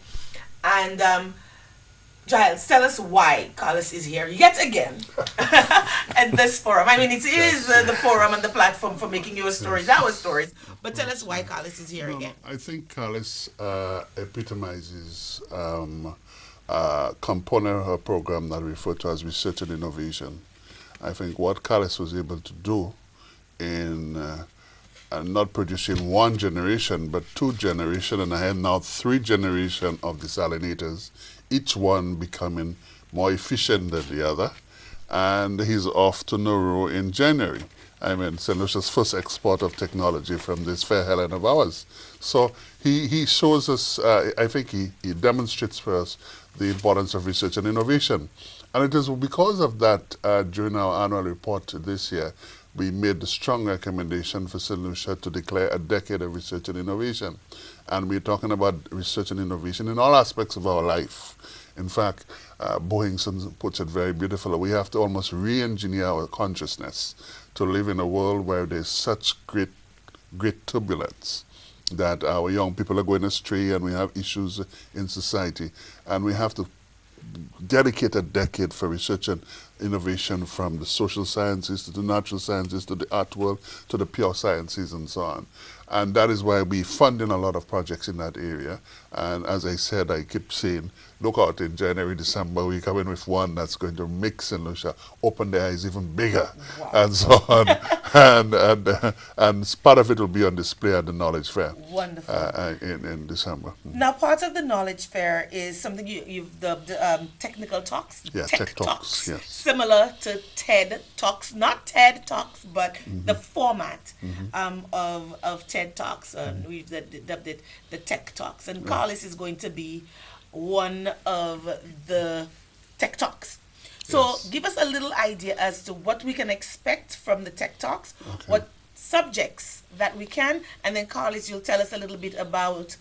And Giles, tell us why Carlos is here yet again at this forum. I mean, it is the forum and the platform for making your stories, our stories. But tell us why Carlos is here again. I think Carlos epitomizes a component of her program that we refer to as research and innovation. I think what Carlos was able to do in not producing one generation, but 2 generations, and I have now 3 generations of desalinators, each one becoming more efficient than the other. And he's off to Nauru in January. I mean, St. Lucia's first export of technology from this fair Helen of ours. So he shows us, I think he demonstrates for us the importance of research and innovation. And it is because of that, during our annual report this year, we made the strong recommendation for St. Lucia to declare a decade of research and innovation. And we're talking about research and innovation in all aspects of our life. In fact, Bo Hinkson puts it very beautifully. We have to almost re-engineer our consciousness to live in a world where there's such great turbulence that our young people are going astray and we have issues in society. And we have to dedicate a decade for research and innovation, from the social sciences to the natural sciences to the art world to the pure sciences and so on. And that is why we funding a lot of projects in that area. And as I said, I keep saying, look out in January, December, we come in with one that's going to make St. Lucia open their eyes even bigger. Wow. And so on. and part of it will be on display at the Knowledge Fair. Wonderful. In December. Now, part of the Knowledge Fair is something you've dubbed technical talks. Yeah, tech talks, yes. Similar to TED Talks, not TED Talks, but the format of TED Talks. We've dubbed it the Tech Talks. And Carlos is going to be one of the Tech Talks. So give us a little idea as to what we can expect from the Tech Talks, what subjects that we can, and then Carlos, you'll tell us a little bit about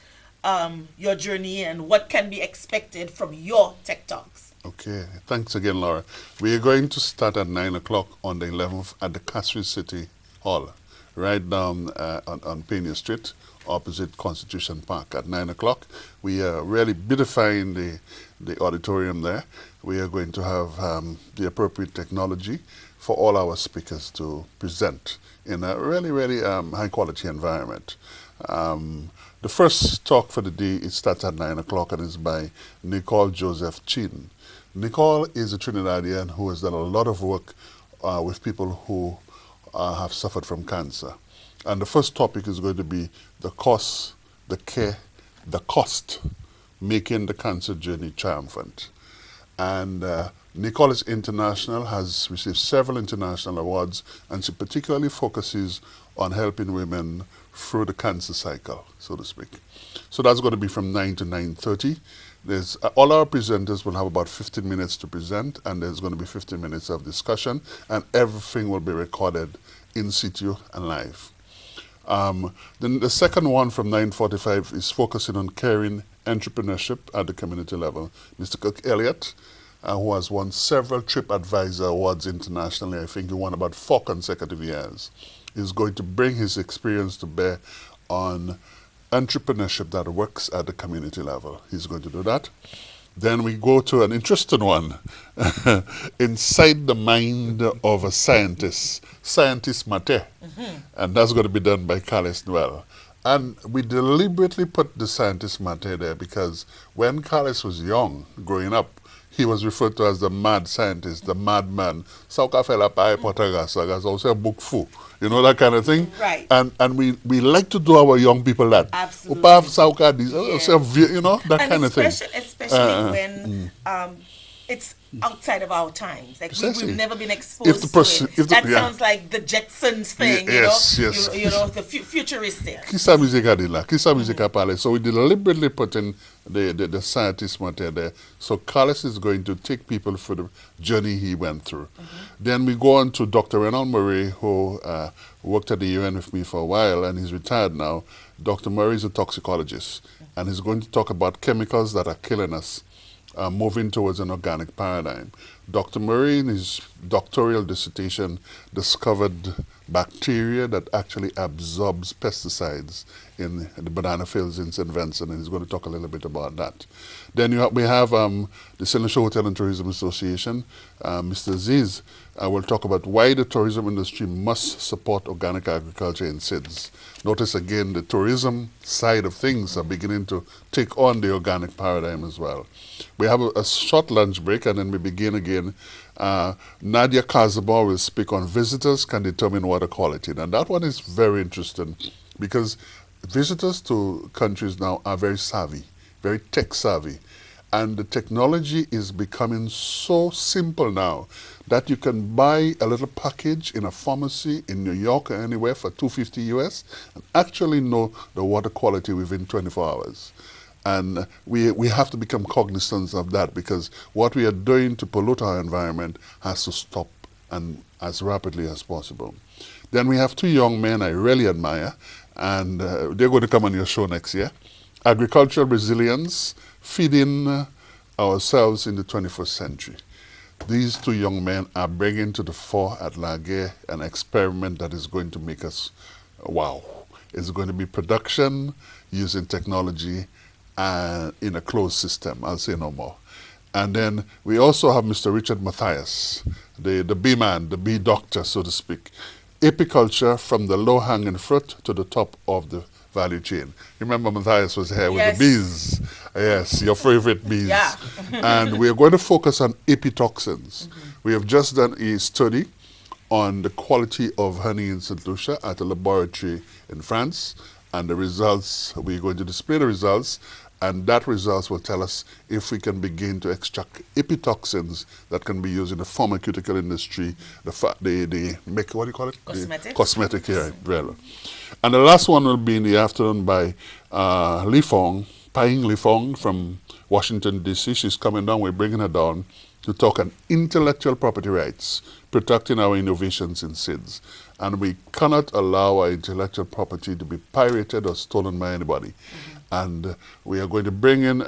your journey and what can be expected from your Tech Talks. Okay, thanks again, Laura. We are going to start at 9 o'clock on the 11th at the Castle City Hall, right down on Pena Street, opposite Constitution Park at 9 o'clock. We are really beautifying the auditorium there. We are going to have the appropriate technology for all our speakers to present in a really high quality environment. The first talk for the day, it starts at 9 o'clock and is by Nicole Joseph Chin. Nicole is a Trinidadian who has done a lot of work with people who have suffered from cancer. And the first topic is going to be the cost, the care, the cost, making the cancer journey triumphant. And Nicole is international, has received several international awards, and she particularly focuses on helping women through the cancer cycle, so to speak. So that's going to be from 9 to 9:30. There's all our presenters will have about 15 minutes to present, and there's going to be 15 minutes of discussion, and everything will be recorded in situ and live. Then the second one from 9:45 is focusing on caring entrepreneurship at the community level. Mr. Cook Elliott, who has won several TripAdvisor awards internationally, I think he won about 4 consecutive years, is going to bring his experience to bear on entrepreneurship that works at the community level. He's going to do that. Then we go to an interesting one, inside the mind of a scientist Mate, and that's going to be done by Carlos Noel. And we deliberately put the scientist Mate there because when Carlos was young, growing up, he was referred to as the mad scientist, the madman. Sauka fella pa potagas, also a book fu. You know, that kind of thing? Right. And we like to do our young people that. Absolutely. You know, that and kind of thing. Especially when it's outside of our times. Like Precisely. we've never been If exposed the to person- it. if the- That yeah. sounds like the Jetsons thing, Yes, you know? yes. You know, the futuristic. Kisa music adila, kisa music apale. So we deliberately put in the scientist matter there. So Carlos is going to take people for the journey he went through. Then we go on to Dr. Renald Murray, who worked at the UN with me for a while, and he's retired now. Dr. Murray is a toxicologist, and he's going to talk about chemicals that are killing us, moving towards an organic paradigm. Dr. Murray, in his doctoral dissertation, discovered bacteria that actually absorbs pesticides in the banana fields in St. Vincent, and he's going to talk a little bit about that. Then we have the St. Lucia Hotel and Tourism Association. Mr. Aziz will talk about why the tourism industry must support organic agriculture in SIDS. Notice again the tourism side of things are beginning to take on the organic paradigm as well. We have a short lunch break, and then we begin again. Nadia Kazabor will speak on visitors can determine water quality. And that one is very interesting because visitors to countries now are very savvy, very tech savvy. And the technology is becoming so simple now that you can buy a little package in a pharmacy in New York or anywhere for $250 US and actually know the water quality within 24 hours. And we have to become cognizant of that, because what we are doing to pollute our environment has to stop, and as rapidly as possible. Then we have two young men I really admire, and they're going to come on your show next year. Agricultural resilience, feeding ourselves in the 21st century. These two young men are bringing to the fore at Laguerre an experiment that is going to make us wow. It's going to be production using technology in a closed system. I'll say no more. And then we also have Mr. Richard Matthias, the bee man, the bee doctor, so to speak. Apiculture from the low-hanging fruit to the top of the value chain. Remember Matthias was here with the bees. Yes, your favorite bees. Yeah. And we are going to focus on apitoxins. We have just done a study on the quality of honey in St. Lucia at a laboratory in France. And the results, we're going to display the results, and that results will tell us if we can begin to extract apitoxins that can be used in the pharmaceutical industry, what do you call it? Cosmetics. Cosmetic, yeah, well. And the last one will be in the afternoon by Li Fong, Paing Li Fong from Washington, D.C. She's coming down, we're bringing her down to talk on intellectual property rights, protecting our innovations in SIDS. And we cannot allow our intellectual property to be pirated or stolen by anybody. And we are going to bring in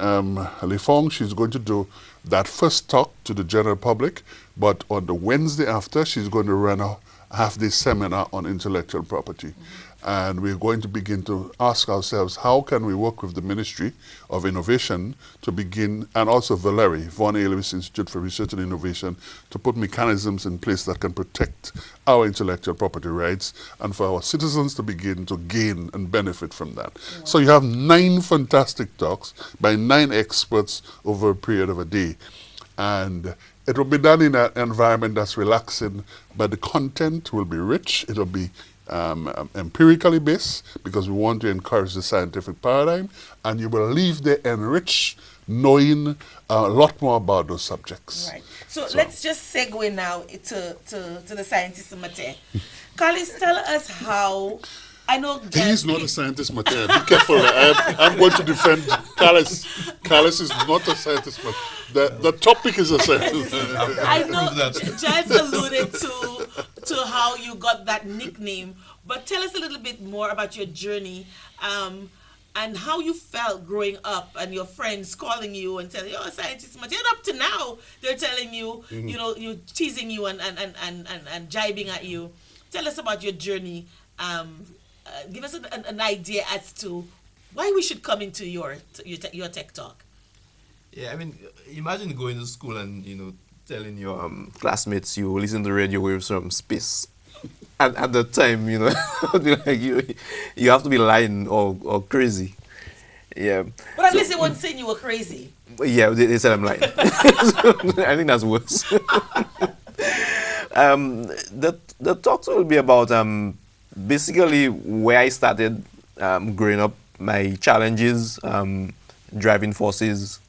Li Fong. She's going to do that first talk to the general public, but on the Wednesday after, she's going to run a half-day seminar on intellectual property. And we're going to begin to ask ourselves, how can we work with the Ministry of Innovation to begin, and also VALERI, Vaughan Ailey Institute for Research and Innovation, to put mechanisms in place that can protect our intellectual property rights and for our citizens to begin to gain and benefit from that. Yeah. So you have 9 fantastic talks by 9 experts over a period of a day. And it will be done in an environment that's relaxing, but the content will be rich. It will be empirically based, because we want to encourage the scientific paradigm, and you will leave there enriched, knowing a lot more about those subjects. Right. So let's just segue now to the scientist matter. Carlos, tell us how. I know he is not a scientist matter. Be careful. I'm going to defend Carlos. Carlos is not a scientist matter. The topic is a scientist. I know Giles alluded to how you got that nickname, but tell us a little bit more about your journey and how you felt growing up and your friends calling you and telling you, oh, scientist matter. And up to now, they're telling you, you know, you're teasing you and jibing at you. Tell us about your journey. Give us an idea as to why we should come into your tech talk. Yeah, I mean, imagine going to school and, you know, telling your classmates you listen to radio waves from space. And at the time, you know, like you have to be lying or crazy. Yeah. But at least they weren't saying you were crazy. Yeah, they said I'm lying. I think that's worse. The talks will be about basically where I started growing up, my challenges, driving forces,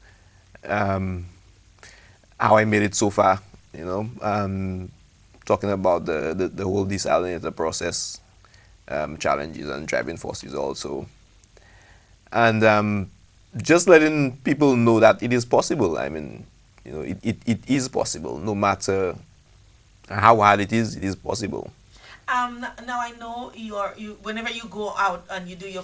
how I made it so far. You know, talking about the whole desalinator process, challenges and driving forces also, and just letting people know that it is possible. I mean, you know, it is possible. No matter how hard it is possible. Now I know whenever you go out and you do your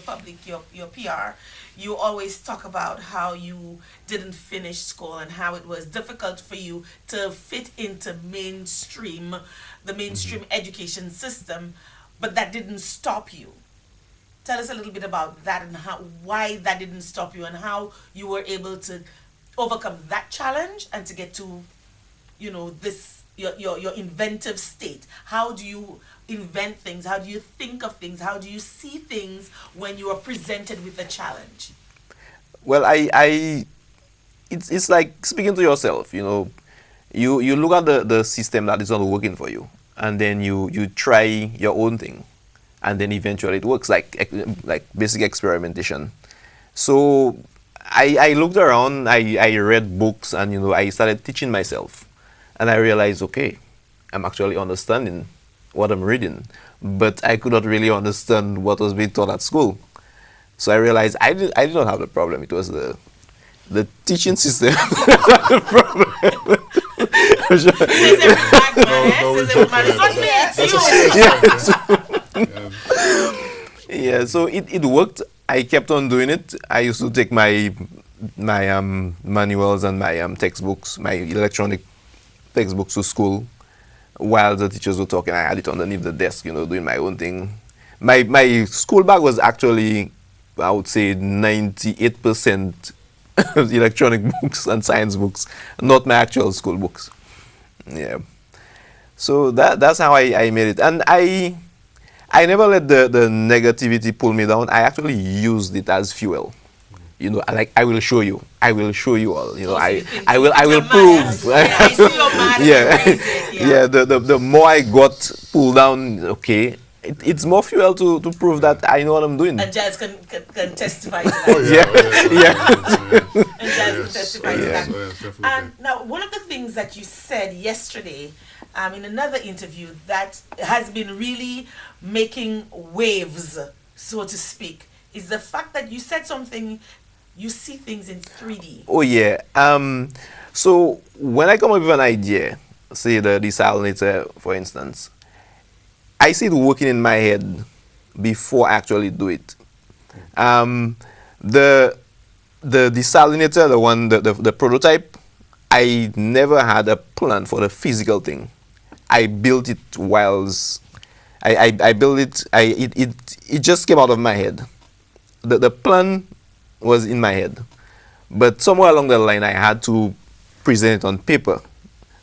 your PR, you always talk about how you didn't finish school and how it was difficult for you to fit into the mainstream education system, but that didn't stop you. Tell us a little bit about that and why that didn't stop you and how you were able to overcome that challenge and to get to, this your inventive state. How do you invent things? How do you think of things? How do you see things when you are presented with a challenge? Well, it's like speaking to yourself. You know, you look at the system that is not working for you, and then you try your own thing, and then eventually it works, like basic experimentation. So I looked around, I read books, and I started teaching myself, and I realized, okay, I'm actually understanding what I'm reading, but I could not really understand what was being taught at school. So I realized I did not have the problem. It was the teaching system that had the problem. Yeah, so it worked. I kept on doing it. I used to take my manuals and my textbooks, my electronic textbooks to school. While the teachers were talking, I had it underneath the desk, doing my own thing. My school bag was actually, I would say, 98% electronic books and science books, not my actual school books. Yeah. So that's how I made it. And I never let the negativity pull me down. I actually used it as fuel. I will show you. I will show you all. I will prove. Yeah. The more I got pulled down, okay, it's more fuel to prove that I know what I'm doing. And Giles can testify to that. And Giles can testify to that. And now, one of the things that you said yesterday, in another interview, that has been really making waves, so to speak, is the fact that you said something. You see things in 3D. Oh yeah. So when I come up with an idea, say the desalinator, for instance, I see it working in my head before I actually do it. The desalinator, the prototype, I never had a plan for the physical thing. I built it whilst I built it. It just came out of my head. The plan was in my head, but somewhere along the line I had to present it on paper.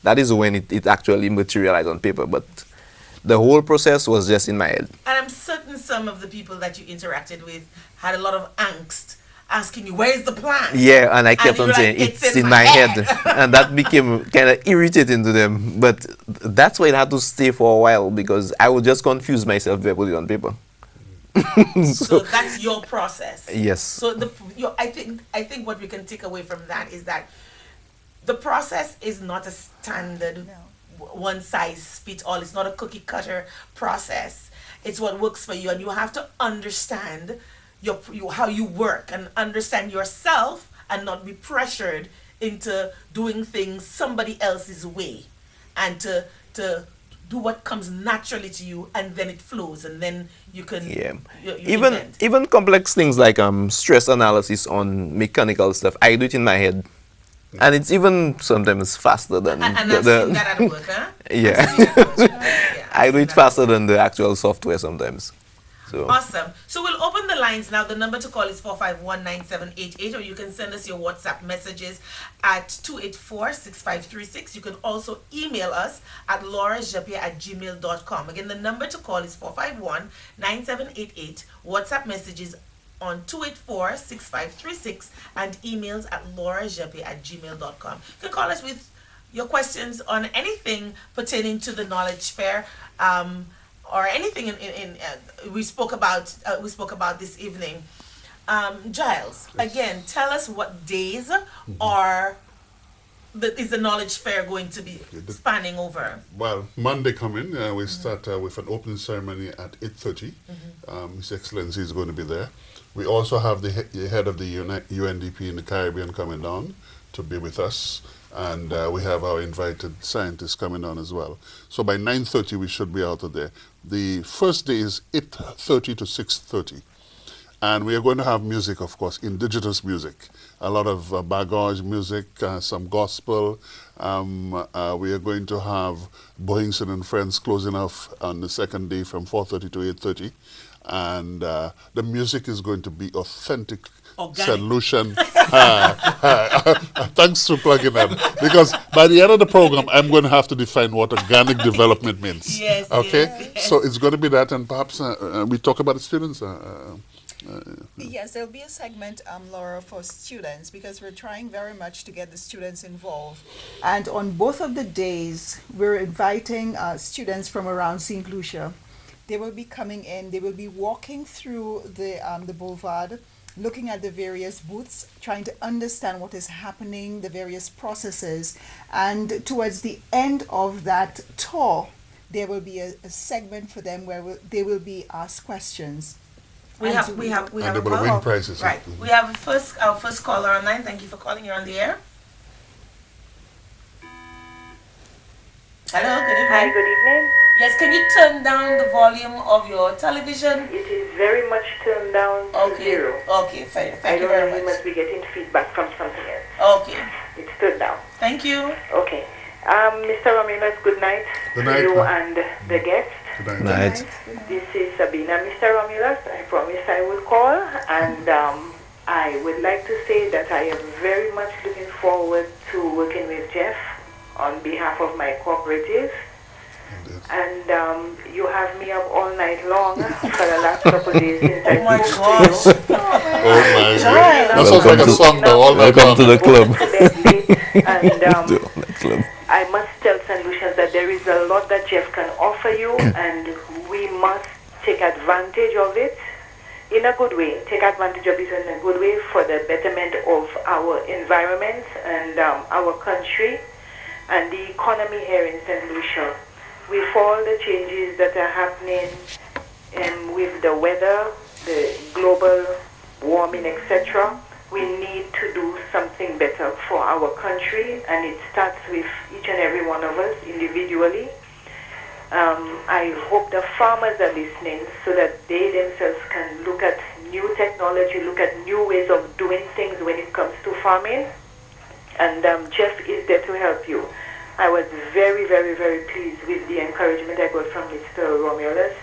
That is when it actually materialized on paper, but the whole process was just in my head. And I'm certain some of the people that you interacted with had a lot of angst, asking you, where's the plan? Yeah, and I kept on saying, it's in my head. And that became kind of irritating to them, but that's why it had to stay for a while, because I would just confuse myself if I put it on paper. So that's your process. Yes. So I think what we can take away from that is that the process is not a standard one size fit all. It's not a cookie cutter process. It's what works for you, and you have to understand how you work and understand yourself and not be pressured into doing things somebody else's way, and to do what comes naturally to you, and then it flows, and then you can even complex things like stress analysis on mechanical stuff. I do it in my head, and it's even sometimes faster than and I've seen that at work, huh? Yeah. I do it faster than the actual software sometimes. So. Awesome. So we'll open the lines now. The number to call is 451-9788, or you can send us your WhatsApp messages at 284-6536. You can also email us at laurajapia@gmail.com. Again, the number to call is 451-9788. WhatsApp messages on 284-6536 and emails at laurajapia@gmail.com. You can call us with your questions on anything pertaining to the Knowledge Fair. Or anything we spoke about this evening. Giles, again, tell us what days are is the knowledge fair going to be spanning over? Well, Monday coming, we start with an opening ceremony at 8:30. His Excellency is going to be there. We also have the head of the UNDP in the Caribbean coming down to be with us. And we have our invited scientists coming on as well. So by 9:30 we should be out of there. The first day is 8:30 to 6:30. And we are going to have music, of course, indigenous music. A lot of bagage music, some gospel. We are going to have Bohingson and Friends closing off on the second day from 4:30 to 8:30. And the music is going to be authentic solution. Thanks for plugging in. Because by the end of the program, I'm going to have to define what organic development means. Yes. Okay? Yes. So it's going to be that, and perhaps we talk about the students. Yes, there'll be a segment, Laura, for students, because we're trying very much to get the students involved. And on both of the days, we're inviting students from around St. Lucia. They will be coming in, they will be walking through the boulevard, looking at the various booths, trying to understand what is happening, the various processes. And towards the end of that tour, there will be a segment for them where they will be asked questions. We have And a they will caller. win prizes. Right. We have our first caller online. Thank you for calling. You're on the air. Hello, good evening. Hi, good evening. Yes, can you turn down the volume of your television? It is very much turned down to zero. Okay, fine. I Thank you don't know, very you much. must be getting feedback from something else. Okay, It's turned down. thank you. Okay. Mr. Romulus, good night Good to night, you ma'am. and the guest. Good Night. This is Sabina, Mr. Romulus. I promised I would call, and I would like to say that I am very much looking forward to working with Jeff on behalf of my cooperative. And you have me up all night long for the last couple of days since I Oh my spoke gosh. to you. Oh my God. That sounds Welcome like a to- song though. All night Welcome to long. the club. And Club. I must tell St. Lucians that there is a lot that Jeff can offer you, and we must take advantage of it in a good way. Take advantage of it in a good way for the betterment of our environment and our country and the economy here in St. Lucia. With all the changes that are happening with the weather, the global warming, etc., we need to do something better for our country, and it starts with each and every one of us individually. I hope the farmers are listening so that they themselves can look at new technology, look at new ways of doing things when it comes to farming, and Jeff is there to help you. I was very, very, very pleased with the encouragement I got from Mr. Romulus.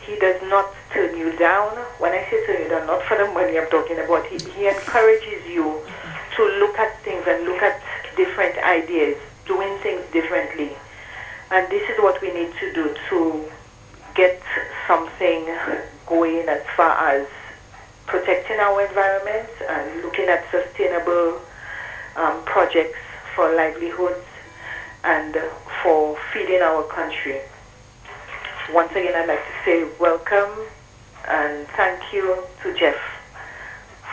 He does not turn you down. When I say turn you down, not for the money I'm talking about. He encourages you to look at things and look at different ideas, doing things differently. And this is what we need to do to get something going as far as protecting our environment and looking at sustainable projects for livelihoods and for feeding our country. Once again, I'd like to say welcome and thank you to Jeff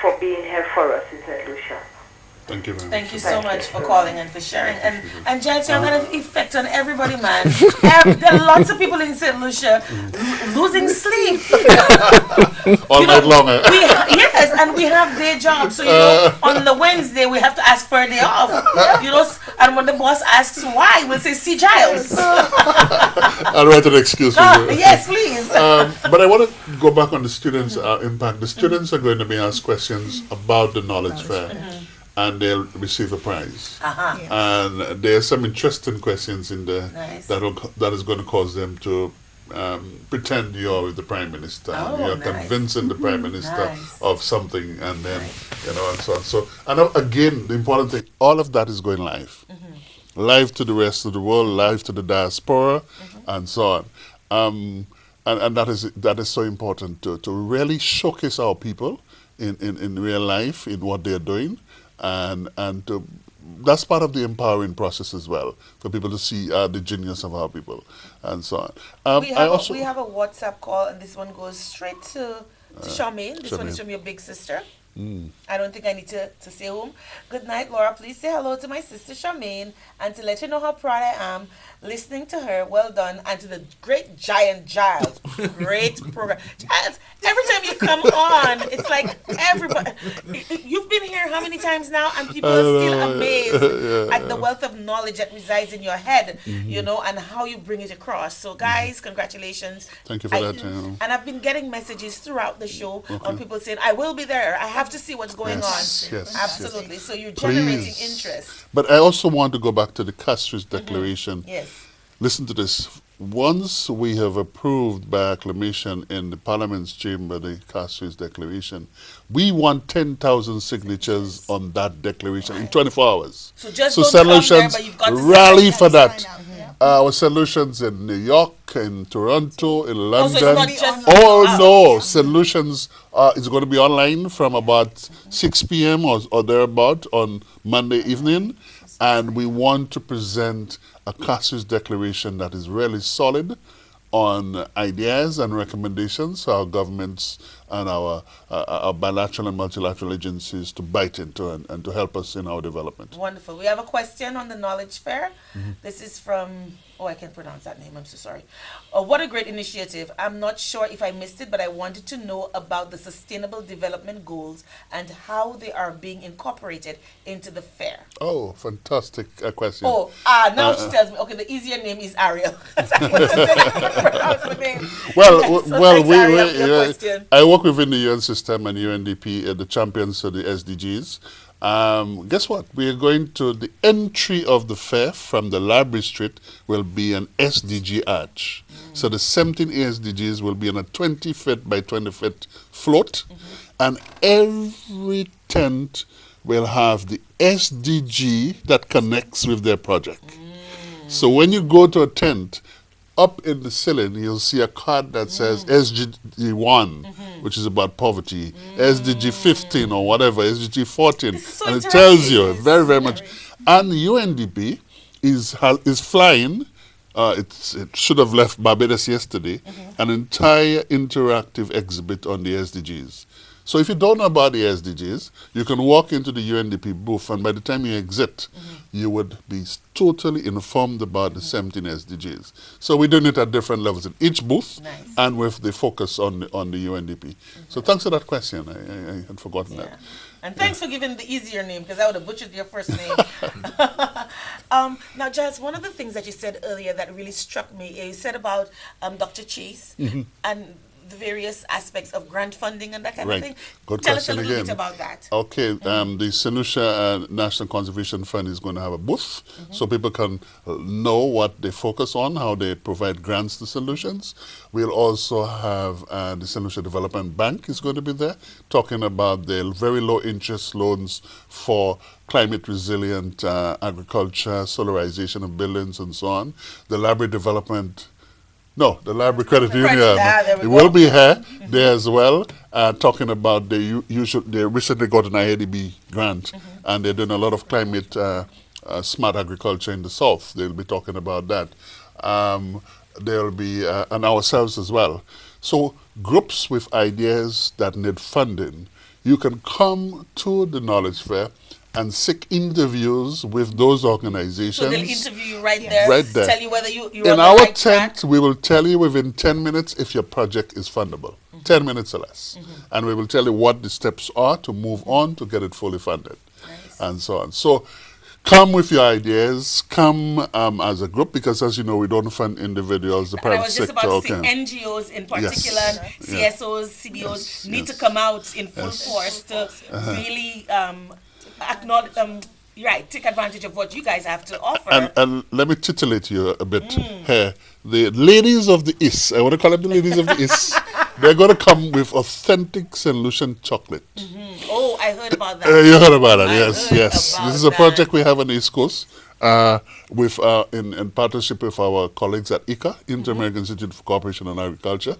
for being here for us in St. Lucia. Thank you very much. Thank you so much for calling and for sharing. And Judge, you're going to effect on everybody, man. There are lots of people in St. Lucia losing sleep. All night long. Yes, and we have day jobs. So, on the Wednesday, we have to ask for a day off. And when the boss asks why, we'll say, see Giles. I'll write an excuse for you. Yes, please. But I want to go back on the students' impact. The students are going to be asked questions about the knowledge fair, and they'll receive a prize. And there are some interesting questions in there Nice. that is going to cause them to pretend you're with the Prime Minister. Oh, You're nice. convincing the Prime Minister Nice. of something, and then, and so on. So, and again, the important thing, all of that is going live. Live to the rest of the world, live to the diaspora, and so on. And that is so important to really showcase our people in real life, in what they're doing, and that's part of the empowering process as well, for people to see the genius of our people, and so on. We have a WhatsApp call, and this one goes straight to Charmaine. This one is Charmaine. from your big sister. I don't think I need to say whom. Good night, Laura. Please say hello to my sister Charmaine and to let you know how proud I am listening to her. Well done. And to the great giant Giles. Great program. Giles, every time you come on, it's like everybody. You've been here how many times now? And people are still amazed at the wealth of knowledge that resides in your head, you know, and how you bring it across. So, guys, congratulations. Thank you for that. And I've been getting messages throughout the show on people saying, I will be there. I have to see what's going on. Yes, Absolutely. yes. So you're generating Please. interest. But I also want to go back to the Castries Declaration. Yes. Listen to this. Once we have approved by acclamation in the Parliament's chamber the Castries Declaration, we want 10,000 signatures on that declaration in 24 hours. So just so don't St. come there, Lucians but you've got to rally sign for that. Sign up, yeah. Our St. Lucians in New York, in Toronto, in Oh, so it's London. not just Oh no, St. Lucians is going to be online from about 6 p.m. or thereabout on Monday evening. And we want to present a Castries Declaration that is really solid on ideas and recommendations for our governments and our bilateral and multilateral agencies to bite into and to help us in our development. Wonderful. We have a question on the Knowledge Fair. This is from, I can't pronounce that name. I'm so sorry. What a great initiative. I'm not sure if I missed it, but I wanted to know about the Sustainable Development Goals and how they are being incorporated into the fair. Oh, fantastic question. Now she tells me, okay, the easier name is Ariel. I wanted to say I couldn't pronounce the name. Well, So thanks, Ariel, for your we question. I work within the UN system and UNDP, the champions of the SDGs. Guess what? We are going to the entry of the fair from the Library Street will be an SDG arch. So the 17 SDGs will be on a 20 feet by 20 feet float, and every tent will have the SDG that connects with their project. So when you go to a tent, up in the ceiling, you'll see a card that says SDG 1, which is about poverty, SDG 15 or whatever, SDG 14, This is so and it tells you interactive. very, very much. And UNDP is flying, it should have left Barbados yesterday, an entire interactive exhibit on the SDGs. So if you don't know about the SDGs, you can walk into the UNDP booth, and by the time you exit, you would be totally informed about the 17 SDGs. So we're doing it at different levels in each booth, Nice. and with the focus on the UNDP. So thanks for that question. I had forgotten that. And thanks for giving the easier name, because I would have butchered your first name. Now, Giles, one of the things that you said earlier that really struck me, you said about Dr. Chase and the various aspects of grant funding and that kind Right. of thing. Good Tell us a question little bit again. about that. Okay, the St. Lucia National Conservation Fund is going to have a booth so people can know what they focus on, how they provide grants to solutions. We'll also have the St. Lucia Development Bank is going to be there, talking about the very low interest loans for climate resilient agriculture, solarization of buildings and so on. The Library Development the Library Credit Union. there we It go. will be here there as well, talking about they recently got an IADB grant, and they're doing a lot of climate smart agriculture in the south. They'll be talking about that. There'll be and ourselves as well. So groups with ideas that need funding, you can come to the Knowledge Fair and seek interviews with those organizations. So they'll interview you right there, Right there. tell you whether you're In on the our right tent, track. we will tell you within 10 minutes if your project is fundable. 10 minutes or less. And we will tell you what the steps are to move on to get it fully funded. Nice. And so on. So come with your ideas, come as a group, because as you know, we don't fund individuals, the And I private was just sector. about to say okay. NGOs in particular, Yes. CSOs, CBOs Yes. need to Yes. come out in full force to really acknowledge, take advantage of what you guys have to offer. And let me titillate you a bit here. The ladies of the East, I want to call them the ladies of the East, they're going to come with authentic St. Lucian chocolate. Oh, I heard about that. You heard about it, I yes, heard yes. about This is a that. project we have on the East Coast with in partnership with our colleagues at ICA, Inter-American Institute for Cooperation and Agriculture.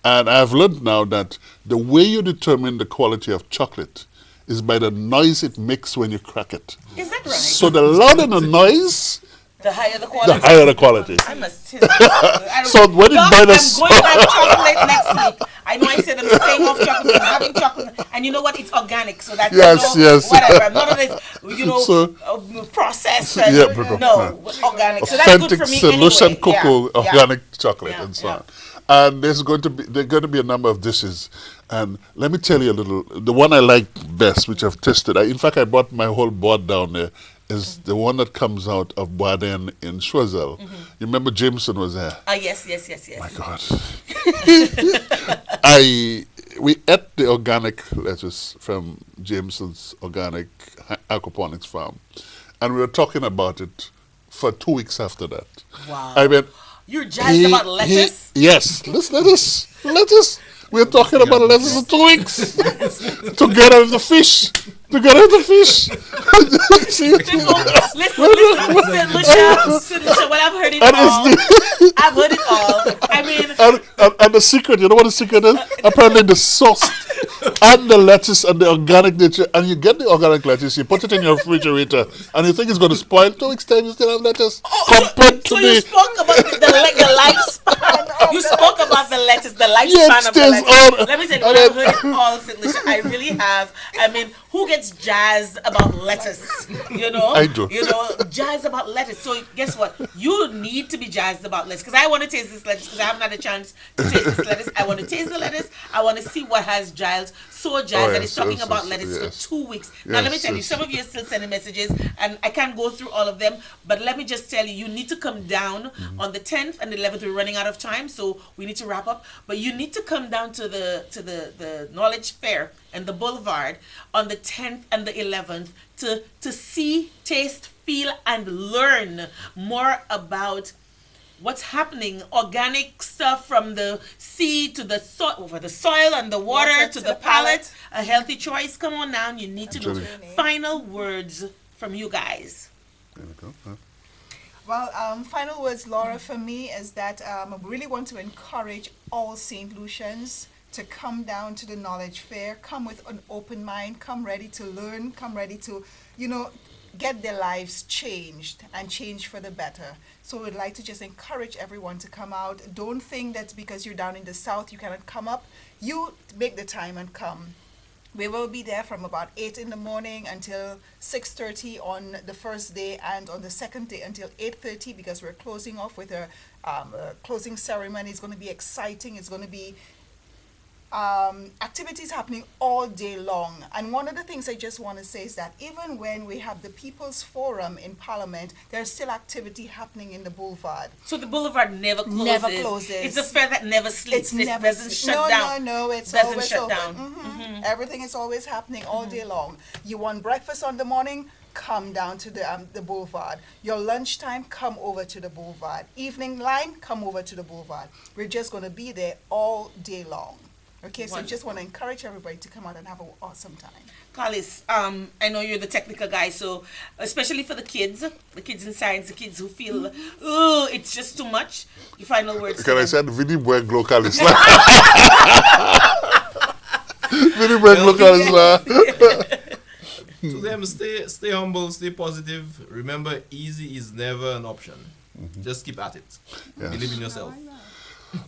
And I've learned now that the way you determine the quality of chocolate is by the noise it makes when you crack it. Is that right? So the louder the noise, The higher the quality. the higher the quality. I must tell you. I don't- So when you Doc, buy I'm this- going to have chocolate next week. I know I said I'm staying off chocolate, I'm having chocolate, and And you know what? It's organic, so that's Yes, yes. whatever. None of this, So- processed. Yeah, Organic. So that's good authentic for me solution anyway. cocoa, Yeah, organic chocolate, Yeah, and so yeah. on. And there are going to be a number of dishes. And let me tell you a little. The one I like best, which I've tested. In fact, I brought my whole board down there. Is the one that comes out of Boaden in Choiseul. You remember Jameson was there? Yes. My God. We ate the organic lettuce from Jameson's organic aquaponics farm, and we were talking about it for 2 weeks after that. Wow. I mean, You're jazzed about lettuce? yes, lettuce. We're talking about lettuce for 2 weeks. Together with the fish. See? Listen, Lucia, well, I've heard it all. I've heard it all. I mean, and the secret, you know what the secret is? Apparently the sauce and the lettuce and the organic nature, and you get the organic lettuce, you put it in your refrigerator, and you think it's going to spoil. 2 weeks time, you still have lettuce. Compared to so you spoke about the lifespan. You spoke about the lettuce, the lifespan of the lettuce. Let me tell you, I've heard it all, Lucia. I really have. I mean, who gets jazzed about lettuce? You know, I do. You know, jazzed about lettuce. So guess what? You need to be jazzed about lettuce because I want to taste this lettuce because I haven't had a chance to taste this lettuce. I want to taste the lettuce. I want to see what has Giles so jazzed that he's talking about lettuce for 2 weeks. Now let me tell you, some of you are still sending messages, and I can't go through all of them. But let me just tell you, you need to come down on the 10th and the 11th. We're running out of time, so we need to wrap up. But you need to come down to the Knowledge Fair and the Boulevard on the 10th and the 11th to see, taste, feel, and learn more about what's happening. Organic stuff from the seed to the soil, over the soil and the water to the palate. A healthy choice. Come on now, you need to know. Final words from you guys. There we go. Huh? Well, final words, Laura, for me is that I really want to encourage all St. Lucians to come down to the Knowledge Fair, come with an open mind, come ready to learn, come ready to, get their lives changed and change for the better. So we'd like to just encourage everyone to come out. Don't think that because you're down in the south you cannot come up. You make the time and come. We will be there from about 8 in the morning until 6:30 on the first day, and on the second day until 8:30 because we're closing off with a closing ceremony. It's going to be exciting. It's going to be activities happening all day long. And one of the things I just want to say is that even when we have the People's Forum in Parliament, there's still activity happening in the Boulevard. So the Boulevard never closes. Never closes. It's a fair that never sleeps. It's It never doesn't shut down. No, it's doesn't always shut open. down. Everything is always happening all day long. You want breakfast on the morning? Come down to the Boulevard. Your lunchtime, come over to the Boulevard. Evening line, come over to the Boulevard. We're just going to be there all day long. Okay, so just want to encourage everybody to come out and have an awesome time. Carlos, I know you're the technical guy, so especially for the kids in science, the kids who feel, oh, it's just too much. Your final words. Can I say Vinny Buen Glocalis? Vinny Buen Glocalis. To them, stay humble, stay positive. Remember, easy is never an option. Just keep at it. Yes. Believe in yourself.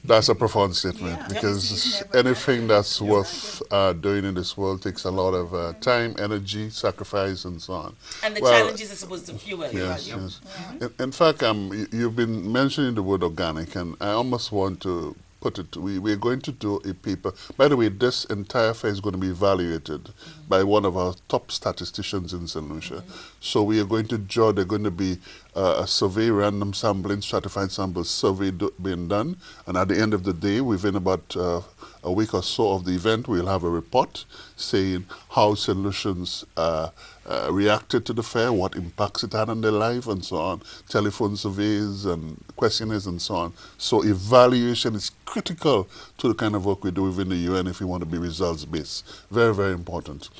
That's a profound statement Yeah. because anything that's worth doing in this world takes a lot of time, energy, sacrifice, and so on. And the Well, challenges are supposed to fuel you. Yes, Right? yes. In fact, you've been mentioning the word organic, and I almost want to put it. We're going to do a paper. By the way, this entire fair is going to be evaluated by one of our top statisticians in St. Lucia. So we are going to draw. There's going to be a survey, random sampling, stratified samples survey being done, and at the end of the day, within about a week or so of the event, we'll have a report saying how St. Lucians reacted to the fair, what impacts it had on their life, and so on. Telephone surveys and questionnaires and so on. So evaluation is critical to the kind of work we do within the UN if we want to be results-based. Very, very important.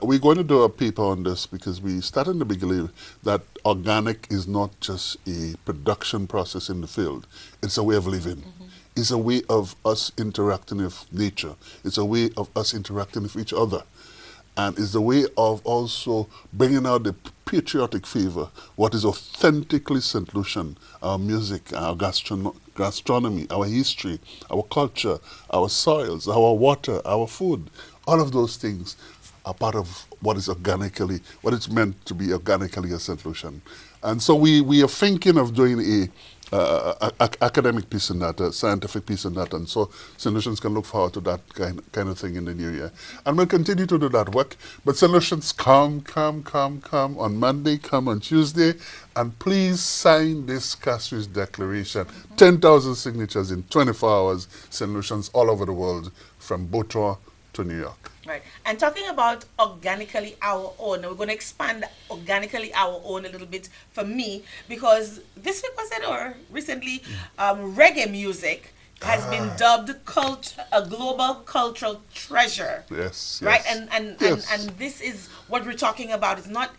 We're going to do a paper on this because we started to believe that organic is not just a production process in the field. It's a way of living. It's a way of us interacting with nature. It's a way of us interacting with each other. And it's a way of also bringing out the patriotic fever, what is authentically St. Lucian, our music, our gastronomy, our history, our culture, our soils, our water, our food. All of those things are part of what it's meant to be organically a St. Lucian. And so we are thinking of doing a academic piece in that, a scientific piece in that, and so St. Lucians can look forward to that kind of thing in the new year. And we'll continue to do that work. But St. Lucians, come on Monday, come on Tuesday, and please sign this Castries Declaration. 10,000 signatures in 24 hours, St. Lucians all over the world, from Botoa to New York. Right. And talking about organically our own, we're going to expand organically our own a little bit for me, because this week was it, or recently, reggae music has been dubbed a global cultural treasure. Yes. Right? And Yes. this is what we're talking about. It's not,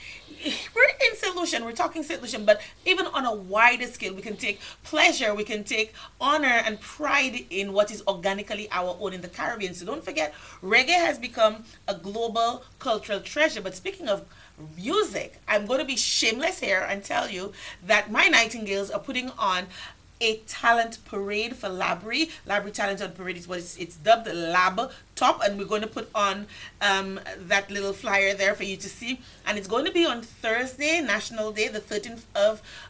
we're in St. Lucian, we're talking St. Lucian, but even on a wider scale, we can take pleasure, we can take honor and pride in what is organically our own in the Caribbean. So don't forget, reggae has become a global cultural treasure. But speaking of music, I'm going to be shameless here and tell you that my Nightingales are putting on a talent parade for Labrie. Labrie Talent on Parade is what it's dubbed, Lab Top, and we're going to put on that little flyer there for you to see. And it's going to be on Thursday, National Day, the 13th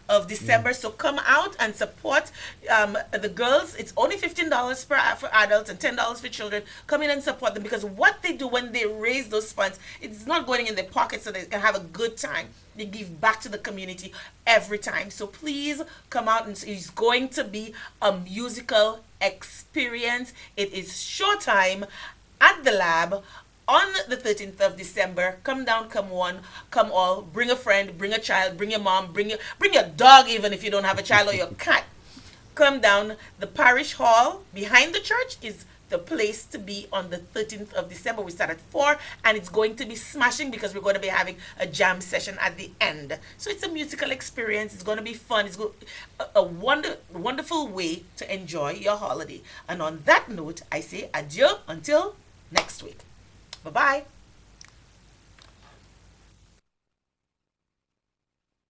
of December. So come out and support the girls. It's only $15 for adults and $10 for children. Come in and support them, because what they do when they raise those funds, it's not going in their pockets so they can have a good time. They give back to the community every time. So please come out, and it's going to be a musical experience. It is showtime at the Lab on the 13th of December. Come down, come one, come all. Bring a friend, bring a child, bring your mom, bring your dog, even if you don't have a child, or your cat. Come down. The parish hall behind the church is the place to be on the 13th of December. We start at 4, and it's going to be smashing because we're going to be having a jam session at the end. So it's a musical experience. It's going to be fun. It's a wonderful way to enjoy your holiday. And on that note, I say adieu until next week. Bye-bye.